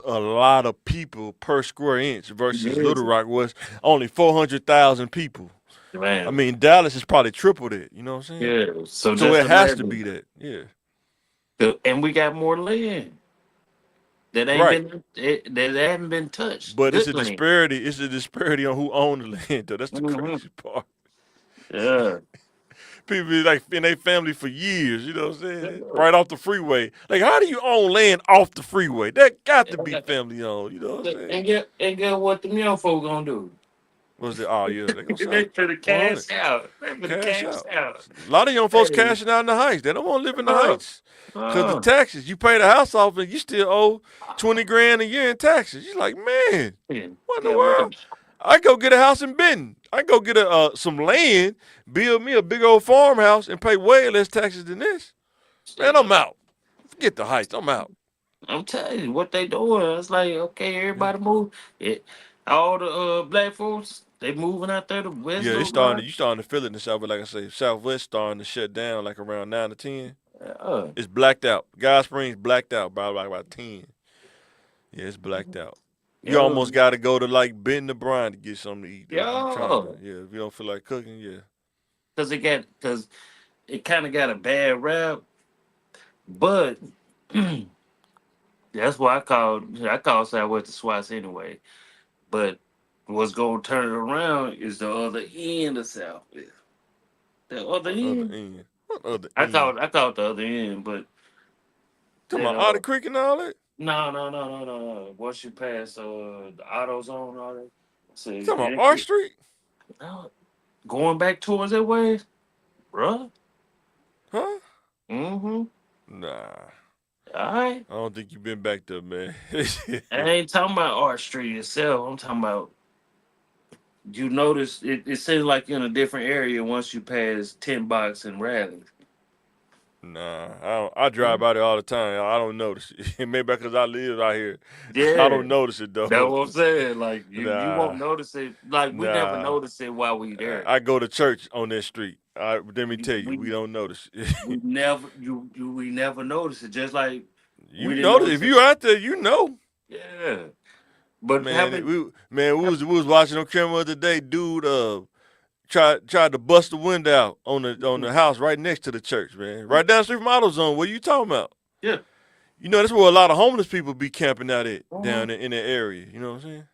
a lot of people per square inch it versus Little is, Rock was only 400,000 people. I man. mean, Dallas is probably triple that. You know what I'm saying? Yeah. So So just it has to imagine. be that. Yeah. And we got more land Right. that haven't been touched. But it's Good a land. disparity. It's a disparity on who owns the land, though. That's the Hmm. crazy part. Yeah. People be like in their family for years. You know what I'm saying? Right off the freeway. Like, how do you own land off the freeway? That got to be family owned. You know what I'm saying? And get what the young folk gonna do? What's the? Oh yeah, they gonna They sell finna 100. cash out. They finna Cash cash out. out. A lot of young folks Hey, cashing out in the heights. They don't want to live in the uh, heights because the uh, taxes. You pay the house off and you still owe 20 grand a year in taxes. You're like, man, man, what in the get world? what? I go get a house in Benton. I go get a some land, build me a big old farmhouse, and pay way less taxes than this. Man, I'm Shit. out. Forget the heights. I'm out. I'm telling you what they doing. It's like okay, Yeah, everybody move. It, all the black folks they moving out there to West yeah. It's Little starting. To, Rock. you starting to feel it in the south, but like I say, Southwest starting to shut down like around 9 to 10. Uh, It's blacked out. God Springs blacked out by like about 10. Yeah, it's blacked out. You almost yo, got to go to like Benton or Bryan to get something to eat though. If you trying to, yo, yeah, if you don't feel like cooking, yeah. because it kind of got a bad rap, but that's why I call Southwest the Swats anyway. But what's gonna turn it around is the other end of Southwest. The other What other end. end? What other I end? call I call it the other end, but Talking that about Otter Creek and all that? no. Once you pass the auto zone, all that. So You talking about R Street? no, going back towards that way, bruh. Huh? Mm-hmm. Nah. All right. I don't think you been back there, man. I ain't talking about Art Street itself. I'm talking about you notice it seems like you're in a different area once you pass 10 Box and Raleigh. Nah, I drive by there all the time. I don't notice it. Maybe because I live out here. I Yeah. don't notice it That's though. what I'm saying. Like you won't Nah, notice it. Like we never nah. notice it while we there. I go to church on that street. Let me We tell you, we, we don't notice. we never notice it. Just like we You didn't notice notice if it. you out there, you know. Yeah. But Man, we was watching on camera the other day. Dude, tried to bust the window out on the house right next to the church. Man, right down the street from AutoZone. What you talking about? yeah. You know that's where a lot of homeless people be camping out at Uh-huh. down in that area. You know what I'm saying?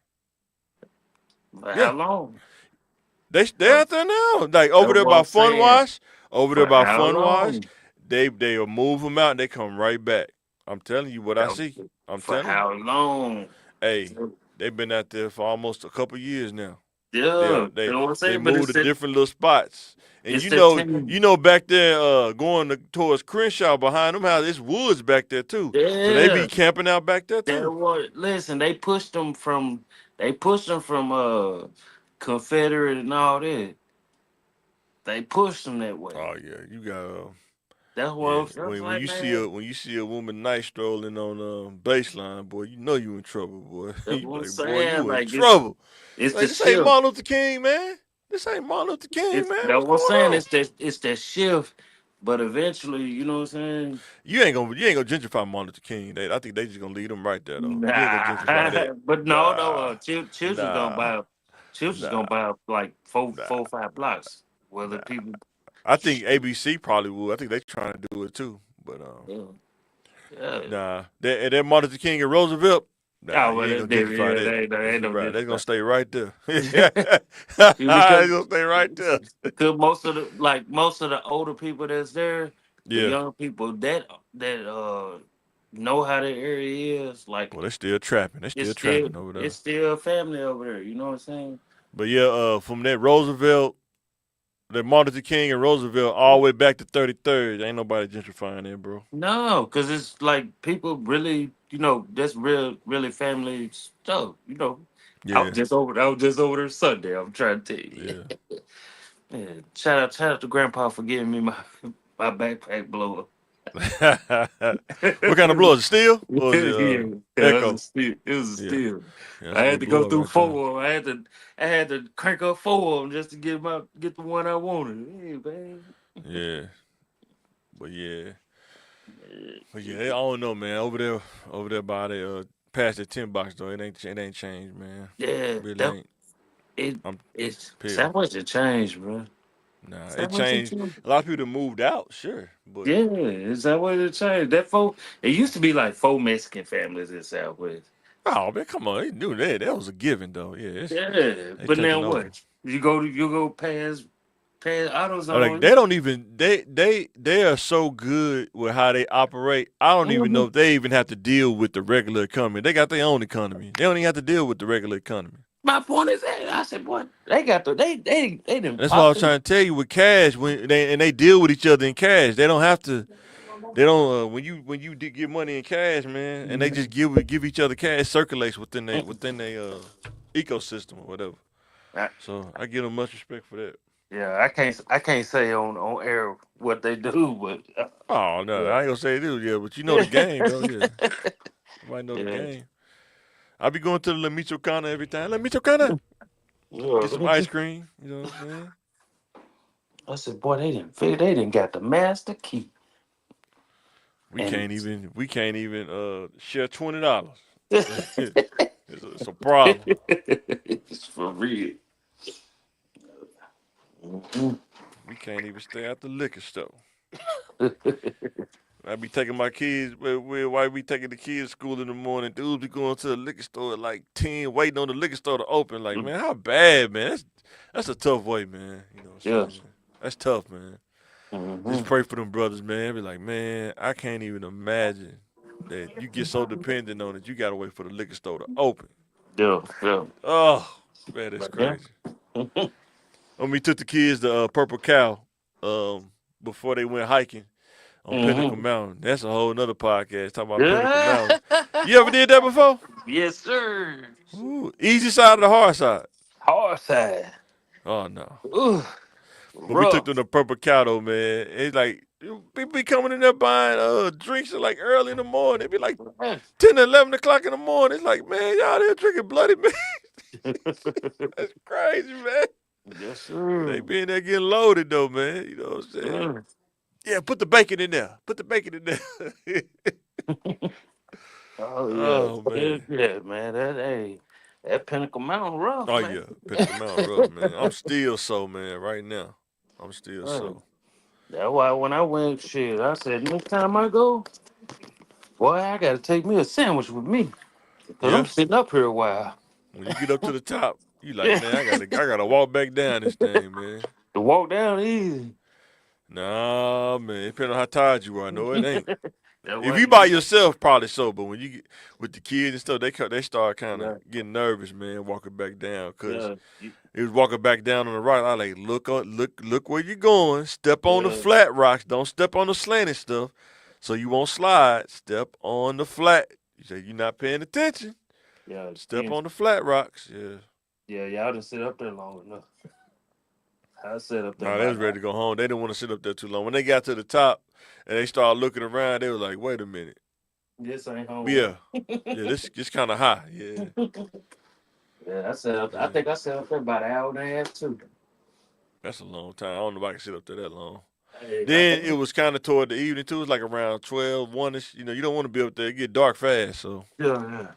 For Yeah, how long? they Uh, out there now. Like over that's there what I'm by Fun saying. Wash, over there For by how Fun Wash, long? they'll move them out and they come right back. I'm telling you what I That- see. I'm For telling you. how long? Hey, they've been out there for almost a couple years now. Yeah. They You they know what I'm they saying? But moved to different little spots. And it's that you 10. know back there going towards Crenshaw behind them house, it's woods back there too. So they be Yeah. camping out back there That too. what listen, they pushed them from Confederate and all that. They pushed them that way. Oh yeah, you got That's what yeah. I was When like, you see man. a woman night strolling on baseline, boy, you know you in trouble, boy. That's You what I'm like, boy, saying. you in Like trouble. it's the Like this ain't shift. Martin Luther King, man. This ain't Martin Luther King, It's man. that's What's what I'm going saying. on? It's that shift. But eventually, you know what I'm saying? You ain't gonna gentrify Martin Luther King. I think they just gonna leave them right there though. You ain't gonna gentrify that. Nah. But no. Nah, Children's gonna nah, buy. Children's gonna nah, buy up like nah, 4 5 blocks. Whether nah. people, I think ABC probably would. I think they trying to do it too. But yeah, yeah. nah, that Martin Luther King and Roosevelt. Nah, Oh you well, ain't that's gonna different. gentrify Yeah, that. they That's ain't no right. They're gonna different. stay right there. Yeah, They're because gonna stay right there. most of the older people that's there, the Yeah. young people that know how the area is, like Well, they still trapping. They it's still still trapping over it's there. still a family over there. You know what I'm saying? But yeah, from that Roosevelt, that Martin Luther King and Roosevelt, all the way back to 33rd, ain't nobody gentrifying that, bro. No, because it's like people really, that's really family stuff. Yeah, I was just over there Sunday. I'm trying to tell you. yeah. Yeah, shout out to Grandpa for giving me my backpack blower. What kind of blow? Is it steel or is it Yeah, it was a Echo? steal. It was a Yeah, steal. yeah, that's I a had good to go blower through right there. 4 of them. I had to crank up 4 of them just to get the one I wanted. Hey, man. Yeah, but yeah, but yeah. I Yeah, don't know, man. Over there by the past the 10 box though, it ain't changed, man. yeah, Really that ain't. it I'm it's pissed. Southwest has changed, bro. Nah, it Southwest has changed. changed. A lot of people that moved out, sure, but Yeah, it's Southwest has changed. It used to be like 4 Mexican families in Southwest. oh man, come on, they knew that. That was a given though. Yeah, Yeah, they but now taking over. what? You go past Like AutoZone. they don't even they are so good with how they operate. I don't even know Mhm. if they even have to deal with the regular economy. They got their own economy. They don't even have to deal with the regular economy. My point is that I said, boy, they got the they didn't That's what I pop was them. trying to tell you with cash they deal with each other in cash. They don't have to. They don't when you get money in cash, man, and they just give each other cash, it circulates within they ecosystem or whatever. I, So I give them much respect for that. yeah, I can't say on air what they do, but Oh no, yeah, I ain't gonna say it is, yeah, but you know the game though, yeah. Everybody know the yeah. game. I be going to the La Michoacana every time. La Michoacana, Yeah, get let some me ice just, cream. You know what I'm saying? I said, boy, they didn't got the master key, and We can't even share $20. It's a problem. it's for real. Mhm. We can't even stay at the liquor store. I be taking my kids. Why we taking the kids to school in the morning? Dudes be going to the liquor store at like 10, waiting on the liquor store to open. Like, man, how bad, man? That's a tough way, man. You know what I'm Yes. saying? That's tough, man. Just Hmm. pray for them brothers, man. Be like, man, I can't even imagine that you get so dependent on it. You gotta wait for the liquor store to open. Yeah, yeah. Oh, man, that's But yeah. crazy. When we took the kids to Purple Cow, before they went hiking on Pinnacle Hmm. Mountain. That's a whole nother podcast talking about Pinnacle Yeah. Mountain. You ever did that before? Yes, sir. Ooh, easy side or the hard side? Hard side. Oh no. Ooh, When we took them rough. to Purple Cow though, man, it's like people be coming in there buying drinks at like early in the morning. It be like Man. 10 to 11 o'clock in the morning. It's like, man, y'all there drinking bloody man. That's crazy, man. Yes, But they sir. be in there getting loaded though, man. You know what I'm saying? Mm. Yeah, put the bacon in there. Put the bacon in there. Oh yeah, Oh yeah, man. yeah, man. That Pinnacle Mountain rough, Oh man. yeah, Pinnacle Mountain rough, man. I'm still so, man, right now. I'm still Mm. so. That's why when I went, shit, I said next time I go, boy, I gotta take me a sandwich with me, cause I'm Yeah. sitting up here a while. When you get up to the top, you like, Yeah, man, I gotta walk back down this thing, man. to walk down easy. Nah, man. Depending on how tired you are, no, it ain't. That's If why you by you, yourself, probably so. But when you get with the kids and stuff, they start kind of yeah, getting nervous, man, walking back down. Cause yeah, you, it was walking back down on the right. I like look where you're going. Step on the yeah, flat rocks. Don't step on the slanted stuff, so you won't slide. Step on the flat. You say you're not paying attention. yeah, Step on the flat rocks. Yeah. yeah, y'all didn't sit up there long enough. I sat up there Nah, they about was ready that. to go home. They didn't want to sit up there too long. When they got to the top and they started looking around, they was like, "Wait a minute. This ain't home. Yeah, yeah. This kind of high. Yeah, Yeah, I sat up. I yeah. think I sat up there about an hour and a half too. That's a long time. I don't know if I can sit up there that long." Hey, I Then it think. was kind of toward the evening too. It was like around 12, 1ish. You know, you don't want to be up there. It get dark fast. So Yeah,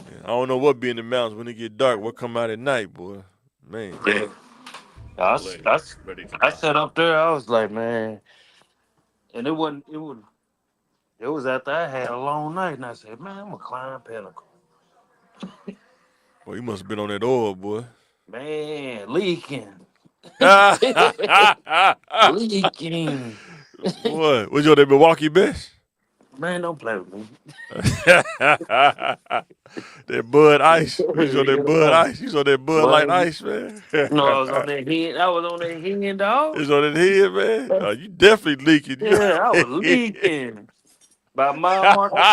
yeah, I don't know what be in the mountains when it get dark. What come out at night, boy? Man, yeah. I, s- lady, I, s- ready to I die. sat up there. I was like, man, and it wasn't. It was after I had a long night, and I said, man, I'm gonna climb Pinnacle. Boy, you must have been on that oil, boy. Man, leaking, Boy, leaking. was you on that Milwaukee best? Man, don't play with me. That Bud Ice. You on that Bud Yeah. Ice. You on that Bud Light Well, Ice, man. no, I was on that head. I was on that head, dog. It's on that head, man. Oh, you definitely leaking. Yeah, I was leaking. By mile marker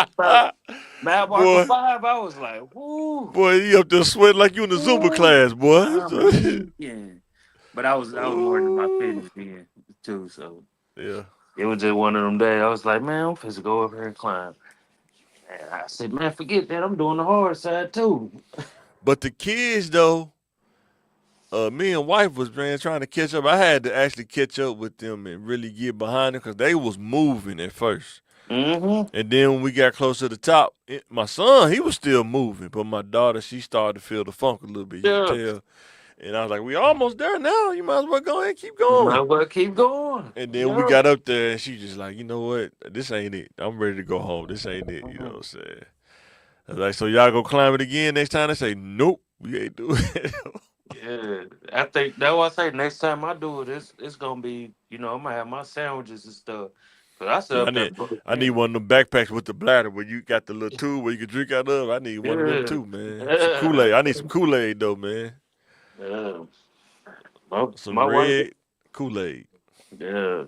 boy, 5, I was like, whoo, boy, you up there sweating like you in the Zumba whoo, class, boy. I'm leaking. But I was more into my Ooh. fitness then too, so Yeah. it was just one of them days. I was like, man, I'm finna go up here and climb. And I said, man, forget that. I'm doing the hard side too. But the kids though, me and wife was man trying to catch up. I had to actually catch up with them and really get behind them because they was moving at first. Mm-hmm. And then when we got close to the top, my son he was still moving, but my daughter she started to feel the funk a little bit. You could Yeah. tell. And I was like, "We almost there now. You might as well go ahead and keep You might going." as well keep going. And then we Yeah. got up there, and she just like, "You know what? This ain't it. I'm ready to go home. This ain't it." You know Mhm. what I'm saying? I was like, "So y'all go climb it again next time?" They say, "Nope, we ain't doing it." Yeah. I think that's what I say next time I do it, it's gonna be, I'm gonna have my sandwiches and stuff. 'Cause I sit Yeah, up there, bro, I need man. one of them backpacks with the bladder where you got the little tube where you can drink out of. I need one of them Yeah, too, man. Some Kool Aid. I need some Kool Aid though, man. yeah. My Some wife, red Kool Aid. yeah,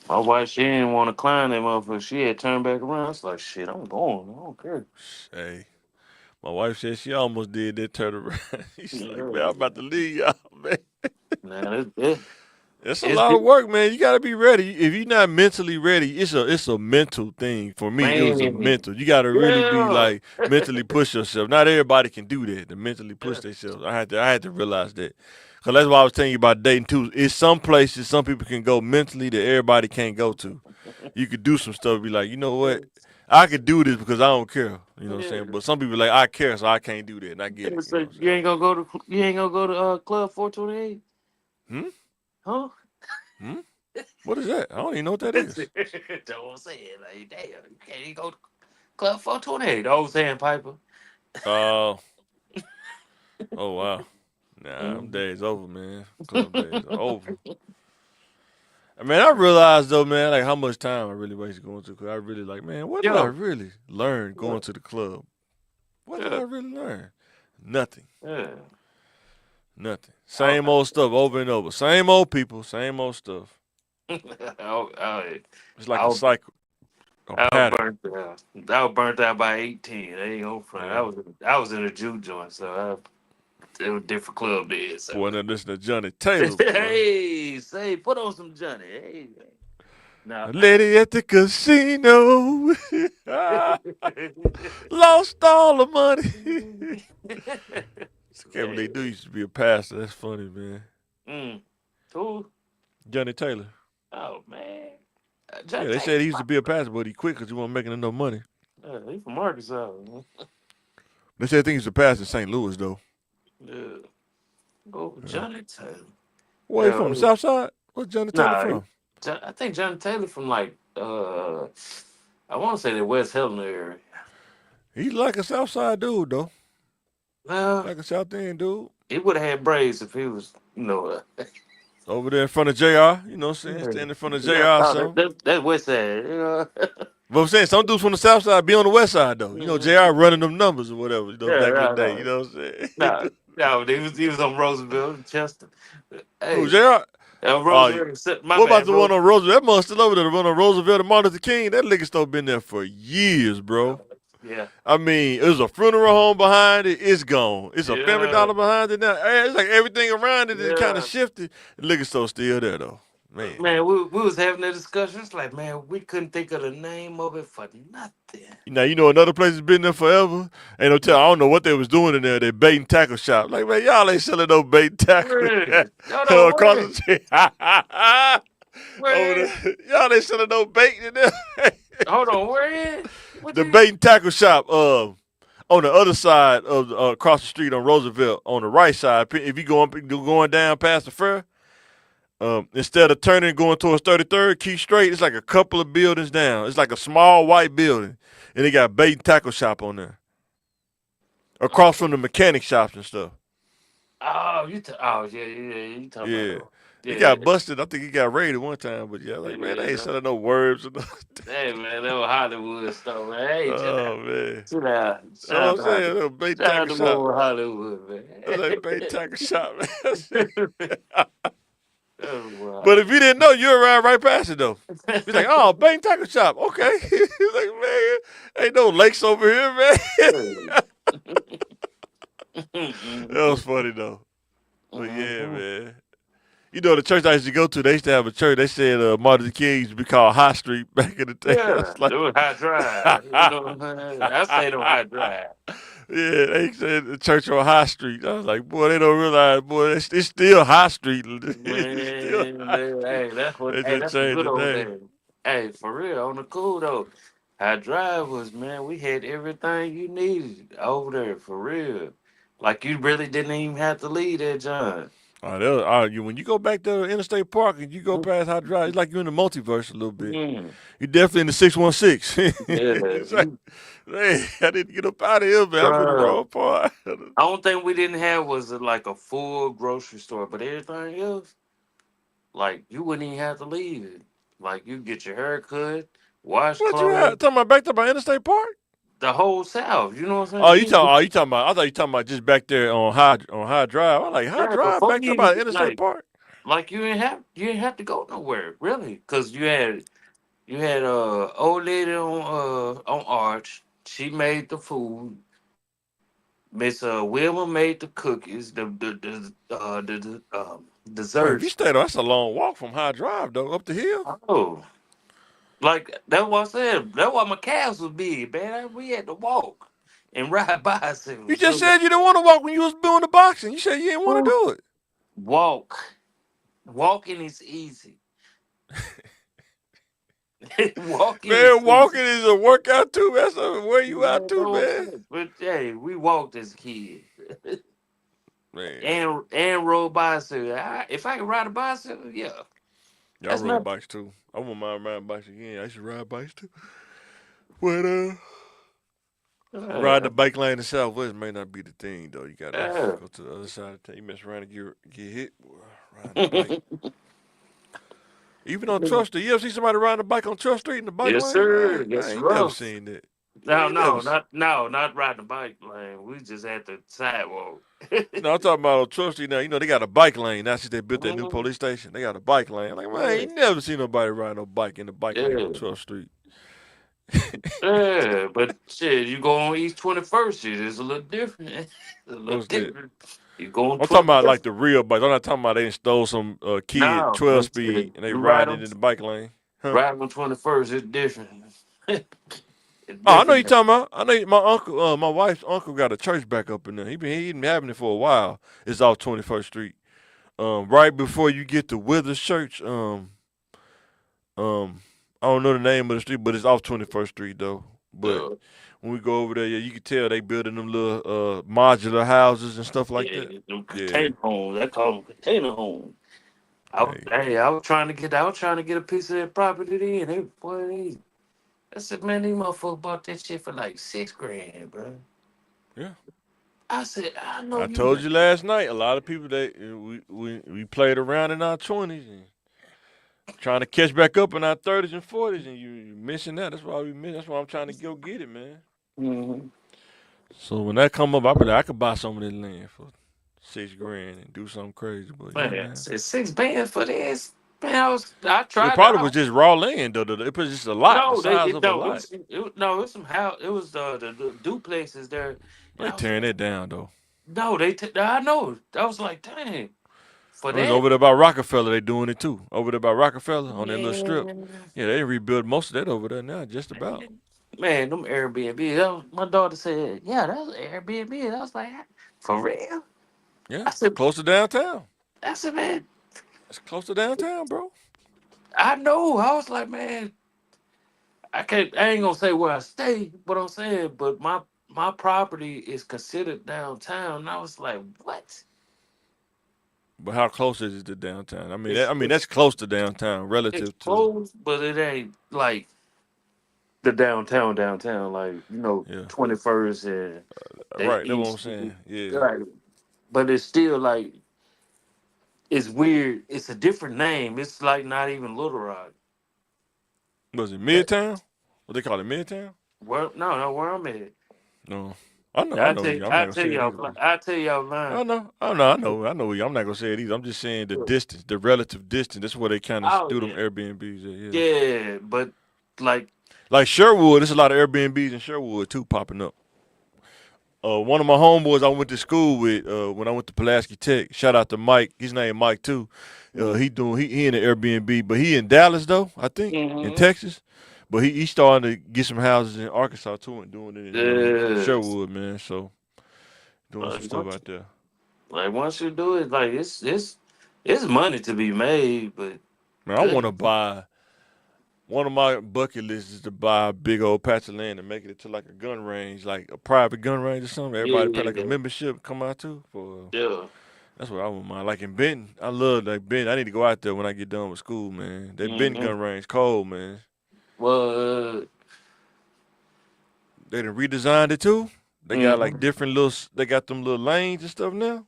my wife, she didn't want to climb that motherfucker. She had turned back around. I was like, shit, I'm going. I don't care. Hey, my wife said she almost did that turn around. She's like, man, I'm Yeah, about to leave y'all, man. man, It's a it's lot of good, work, man. You got to be ready. If you're not mentally ready, it's a mental thing. For me, it was a man. mental. You got to really be Yeah. like mentally push yourself. Not everybody can do that. To mentally push themselves. I had to realize that. Cause that's why I was telling you about dating too. It's some places some people can go mentally that everybody can't go to. You could do some stuff. Be like, you know what? I could do this because I don't care. You know what I'm saying? Yeah. But some people like I care, so I can't do that, and I get Yeah, it. You know so what I'm you saying? ain't gonna go to Club 428, Hmm. huh? Hmm. What is that? I don't even know what that is. Don't say it like damn. You can't even go to Club 428. The old sandpiper. Uh. Oh wow. Nah, them Mhm. days over, man. Club days are over. I mean, I realized though, man, like how much time I really wasted going to. Cause I really like, man, what did I Yo, really learn yeah, going to the club? What did yeah, I really learn? Nothing. yeah. Nothing. I, Same old stuff over and over. Same old people. Same old stuff. I, It's like I, a was, cycle, a I was pattern. burnt out. I was burnt out by 18. I ain't gonna front. Yeah. I was in a juke joint, so it was a different club then. Boy, So now listen to Johnny Taylor, boy. hey, say put on some Johnny. Hey, man. A Now, lady at the casino lost all the money. Okay, what they hey, do used to be a pastor. That's funny, man. mm, who? Johnny Taylor. Oh man, Yeah, John they Taylor. said he used to be a pastor, but he quit because he wasn't making enough money. He from Arkansas. Man. They said I think he's a pastor in St. Louis, though. Yeah. Go Yeah. Johnny Taylor. Where he from? The Yeah. South Side? Where's Johnny Taylor Nah, from? I think Johnny Taylor from like I want to say the West Helena area. He's like a South Side dude, though. Well, Like a South End dude. he would have had braids if he was, Over there in front of JR. You know what I'm saying? yeah, Standing in front of yeah, JR or oh, something. that's West Side. But I'm saying some dudes from the South Side be on the West Side, though. You know, JR Mhm. running them numbers or whatever, Yeah, back in the no, day. You no, know what I'm no, saying? no. He was on Roosevelt, Chester. Who, Hey, JR? Oh, Roosevelt. My what about bad, the one bro. on Roosevelt? That mother still over there. The one on Roosevelt and Martin Luther King. That liquor store been there for years, bro. Yeah, I mean, there's a funeral home behind it. It's gone. It's a family yeah, dollar behind it now. It's like everything around it is kind of yeah. shifted. The liquor store still there though. Man, Man, we was having a discussion. It's like, man, we couldn't think of the name of it for nothing. now you know another place has been there forever. Ain't no tell. I don't know what they was doing in there. They bait and tackle shop. Like man, y'all ain't selling no bait and tackle Where? No, no, across where? the street. Over Where? there, y'all ain't selling no bait in there. Hold on, where? What The you? bait and tackle shop. On the other side of across the street on Roosevelt, on the right side, if you going down past the fair, instead of turning and going towards 33rd, keep straight. It's like a couple of buildings down. It's like a small white building, and they got bait and tackle shop on there, Oh, across from the mechanic shops and stuff. oh yeah, yeah, yeah. You talking Yeah, about? he Yeah, got busted. I think he got raided one time, but yeah, like man, they ain't yeah. selling no worms. And no, Hey man, that was Hollywood stuff, man. Hey, oh man, chill out, so shout I'm out to saying, Hollywood, little bait and shout out tackle to shop. more Hollywood, That's like bait and tackle shop, man. oh, But wow. if you didn't know, you'd ride right past it though. He's like, oh, Bang Taco Shop. Okay. He's like, man, ain't no lakes over here, man. That was funny though. But yeah, man. You know the church I used to go to, they used to have a church. They said Martin Luther King used to be called High Street back in the day. I Yeah, was it like, was high drive. I stayed on high drive. yeah, they said the church on High Street. I was like, boy, they don't realize, boy, it's still High Street. It's still Man, High Street. hey, They just that's the changed good the old name. days. Hey, for real, on the cool though. High drive was, man, we had everything you needed over there, for real. Like you really didn't even have to leave that John. When you go back to Interstate Park and you go past High Drive, it's like you're in the multiverse a little bit. Mm, You're definitely in the 616. yeah, It's like, hey, I need to get up out of here, man. I'm in the bro. wrong part. The only thing we didn't have was like a full grocery store, but everything else, like you wouldn't even have to leave it. Like you get your hair cut, wash What you had? clothes, Talking about back there by Interstate Park? the whole South. You know what I'm Oh, saying? you talking? Oh, you talking about? I thought you talking about just back there on High Drive. I'm like High Yeah, Drive before back you there even by Interstate Park. like you didn't have to go nowhere really, because you had old lady on Arch. She made the food. Miss Wilma made the cookies, the Well, if you desserts. stay there, that's a long walk from High Drive though, up the hill. Oh, like that's what I said. That's why my calves was big, man. We had to walk and ride You bicycles. just So said you didn't want to walk when you was doing the boxing. You said you didn't want to do it. walk, walking is easy. Walking is Man, easy. walking is a workout too. That's where you at Man, too, no man. offense, but hey, we walked as kids Man, and rode bicycle. If I could ride a bicycle, yeah, yeah, I that's rode not. bikes too. I wouldn't mind riding bikes again. I used to ride bikes too. But riding the Uh, bike lane in the Southwest may not be the thing though. You gotta uh. go to the other side of town. You mess around and get hit. Boy, riding the bike. Even on Trust Street, you ever see somebody riding a bike on Trust Street in the bike Yes, lane? sir. I That's ain't never rough. seen that. I No, ain't never. no, not riding the bike lane. We just at the sidewalk. No, I'm talking about on Trust Street now. You know they got a bike lane now since they built that new Mhm. police station. They got a bike lane. I'm like, man, I Yeah, ain't never seen nobody ride no bike in the bike lane on yeah, Trust Street. yeah. But shit, you go on East 21st, shit, it's a little different. It's a little What's that? different. You go on I'm talking about 21st. like the real bikes. I'm not talking about they stole some kid No, 12 but shit, speed and they you ride riding on it in the bike lane. Huh? ride on 21st, it's different. It's Oh, I know you different. talking about. I know my uncle, my wife's uncle got a church back up in there. He been having it for a while. It's off 21st Street. Right before you get to Withers Church. Um, I don't know the name of the street, but it's off 21st Street though. But Uh, when we go over there, yeah, you can tell they building them little modular houses and stuff like that. yeah, them Yeah. container homes. I call them container homes. Hey. I was trying to get a piece of that property then. I said, man, these motherfuckers bought that shit for like 6 grand, bro. Yeah. I said, I know I you told not. you last night. A lot of people we played around in our 20s and trying to catch back up in our 30s and 40s, and you missing that. That's why we miss. That's why I'm trying to go get it, man. Mm-hmm. So when that come up, I be like, I could buy some of this land for 6 grand and do something crazy. But Man, yeah, I man. said 6 bands for this. Man, I It tried it probably was out. just raw land though. It was just a lot, the No, size of a lot. it was some how it was the duplexes there, and They I was tearing like, that down though. no, I know. I was like, dang, for I was that, over there by Rockefeller. They doing it too. Over there by Rockefeller on that little strip. man, Yeah, they rebuilt most of that over there now, just about. man, them Airbnb. My daughter said, yeah, that's Airbnb. I was like, for real? Yeah, I said, close to downtown. man, It's close to downtown, bro. I know. I was like, man, I ain't gonna say where I stay, but I'm saying, but my property is considered downtown. And I was like, what? But how close is it to downtown? It's That's it's close to downtown it's relative to. closed, but it ain't like the downtown, like Yeah, 21st and the right. That's what I'm East, saying. Yeah. right? But it's still like it's weird. It's a different name. It's like not even Little Rock. Was it That, Midtown? What they call it, Midtown? no, where I'm at. No. I know. I'm not I gonna tell say it y'all, either. But I tell y'all line. I know. I'm not gonna say it either. I'm just saying the distance, the relative distance. That's where they kind of Oh do them yeah, Airbnbs. Yeah. yeah, but like, Like Sherwood, there's a lot of Airbnbs in Sherwood too popping up. One of my homeboys I went to school with when I went to Pulaski Tech. Shout out to Mike. His name Mike too. He in the Airbnb, but he in Dallas though. I think in mm-hmm. Texas. But he starting to get some houses in Arkansas too and doing it in Yes. Sherwood, man. So doing some Like stuff once, out there. once you do it, like it's money to be made, but Man, I want to good. buy. One of my bucket lists is to buy a big old patch of land and make it into like a gun range, like a private gun range or something. Yeah, Everybody pay like a yeah, membership, come out to for. yeah. That's what I want mine. Like in Benton, I love like Benton. I need to go out there when I get done with school, man. That Benton Mm-hmm. gun range cold, man. Well, They done redesigned it too. They got like mm-hmm. different little. They got them little lanes and stuff now.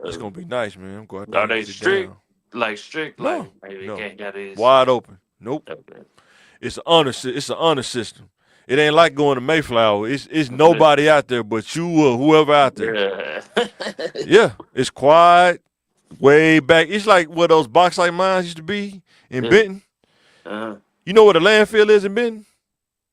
It's uh, gonna be nice, man. I'm go out there are and they get it down. strict? Like No, maybe they no, can't got this. wide open. Nope. Okay. It's an honor system. It ain't like going to Mayflower. It's Okay. nobody out there but you or whoever out there. Yeah. Yeah, it's quiet. Way back. It's like where those box like mines used to be in Yeah. Benton. Uh-huh. You know where the landfill is in Benton?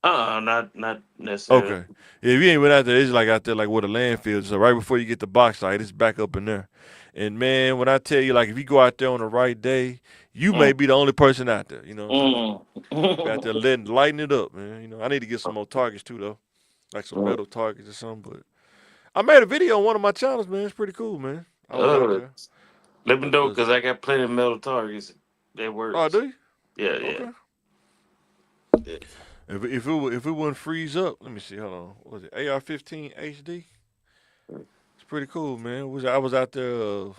Not necessarily. Okay. Yeah, if you ain't been out there, it's like out there like where the landfill is. So right before you get the box site, it's back up in there. And man, when I tell you, like if you go out there on the right day, you may Mm, be the only person out there. You know what I'm talking about? mm. Be out there letting lighting it up, man. You know, I need to get some more targets too though. Like some metal targets or something. But I made a video on one of my channels, man. It's pretty cool, man. I was out Uh, there. Let me know 'Cause- because I got plenty of metal targets. That oh, works. do you? Yeah, yeah. Okay. Yeah. If it wouldn't freeze up, let me see. Hold on. What was it AR-15 HD? It's pretty cool, man. I was out there.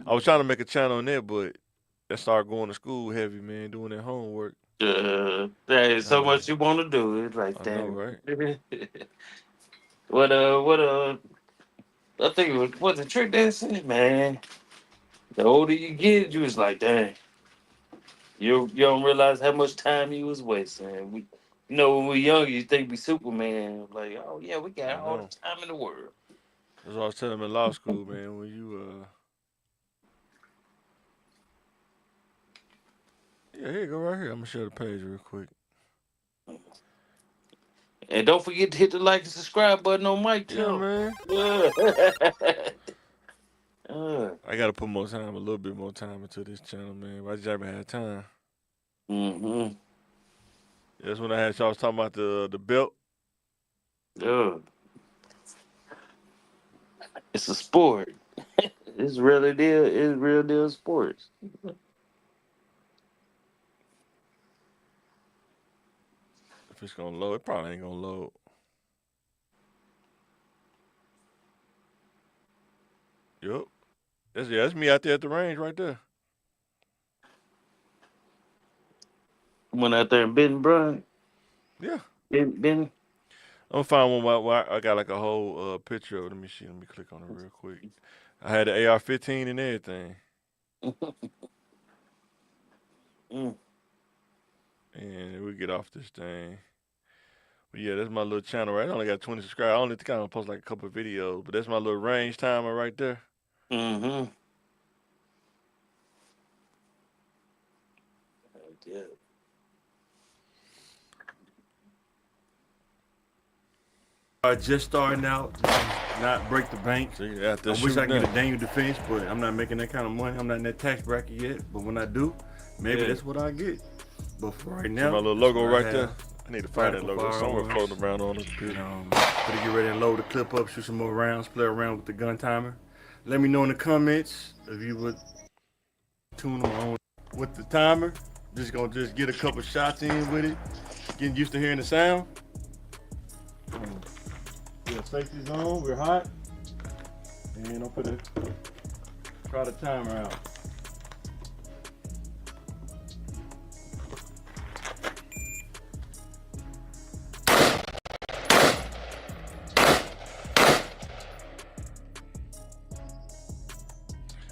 I was trying to make a channel on that, but I started going to school heavy, man, doing that homework. There is so Uh, much you want to do. It's like, I know, damn. right? What, I think it was the trick dancing, man. The older you get, you was like, dang, you don't realize how much time you was wasting. When we young, you think we Superman. Like, oh yeah, we I got all the know. time in the world. That's what I was telling them in law school, man. When you yeah, here you go right here. I'm gonna share the page real quick. And don't forget to hit the like and subscribe button on Mike Yeah, channel. man. Yeah. uh, I gotta put more time, a little bit more time into this channel, man. But I just haven't had time. mm-hmm. That's when I was talking about the belt. Yeah. It's a sport. It's really deal. It's real deal sports. If it's gonna load, it probably ain't gonna load. Yup. That's me out there at the range right there. Went out there and Ben Bryant. Yeah. Ben. I'm gonna find one where I got like a whole picture of it. Let me see. Let me click on it real quick. I had the AR-15 and everything. Mm. And we get off this thing. But yeah, that's my little channel, right? I only got 20 subscribers. I only kind of post like a couple of videos, but that's my little range timer right there. Mm-hmm. Yeah. Just starting out, not break the bank. So you out I there wish I shooting could get that. a Daniel defense, but I'm not making that kind of money. I'm not in that tax bracket yet. But when I do, maybe Yeah. that's what I get. But for right See now, my little that's logo what right I there. have. I need to find that Radical logo somewhere firearms. floating around on the And computer. gonna get ready and load the clip up, shoot some more rounds, play around with the gun timer. Let me know in the comments if you would tune them on with the timer. Just get a couple shots in with it. Getting used to hearing the sound. Yeah, safety's on. We're hot. And I'm gonna try the timer out.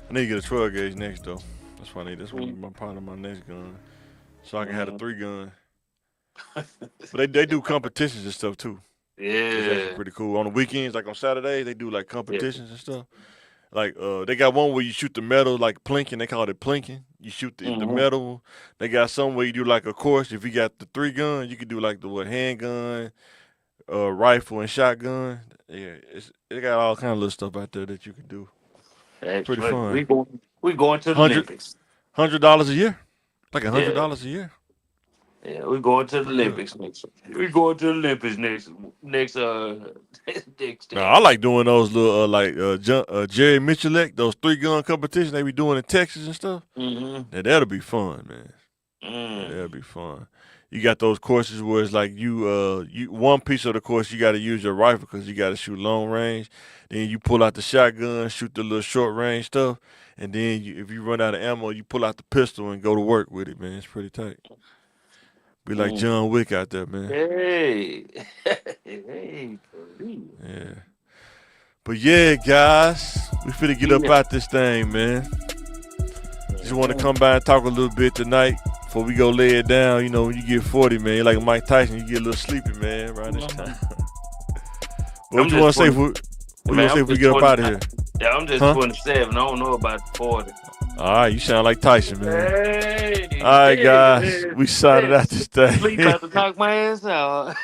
I need to get a 12 gauge next though. That's what I need. That's gonna be Mm. my part of my next gun, so I can have a Mm. 3 gun. But they do competitions and stuff too. It's actually Yeah. pretty cool. On the weekends, like on Saturdays, they do like Yeah. competitions and stuff. Like they got one where you shoot the metal like plinking. They call it plinking. You shoot the Mm-hmm. metal. They got some where you do like a course. If you got the 3 gun, you could do like the handgun, rifle and shotgun. Yeah, they got all kind of little stuff out there that you can do. It's That's pretty right. fun. We going to the Hundred Olympics. $100 a year, like a hundred Yeah. dollars a year. Yeah, we going to the Pretty good. Olympics next. We going to the Olympics next next No, year. I like doing those little Jerry Mitchellek, those 3 gun competitions they be doing in Texas and stuff. Mm-hmm. Now that'll be fun, man. Yeah, Mm. that'll be fun. You got those courses where it's like you one piece of the course you got to use your rifle because you got to shoot long range. Then you pull out the shotgun, shoot the little short range stuff, and then if you run out of ammo, you pull out the pistol and go to work with it, man. It's pretty tight. Be like Mm. John Wick out there, man. Hey. Hey. For real. Yeah. But yeah, guys, we finna get up Yeah. out this thing, man. Just want to come by and talk a little bit tonight. before we go lay it down, when you get 40, man, you're like Mike Tyson, you get a little sleepy, man, around this time. I'm What you just want to say 20. if we, what you Man, want to say I'm if we just get up 20. out of here? Yeah, I'm just Huh? 27. I don't know about 40. All right, you sound like Tyson, man. Hey, All right, shit, guys, man. we signing Shit. out this Sleep thing. about to knock my ass out.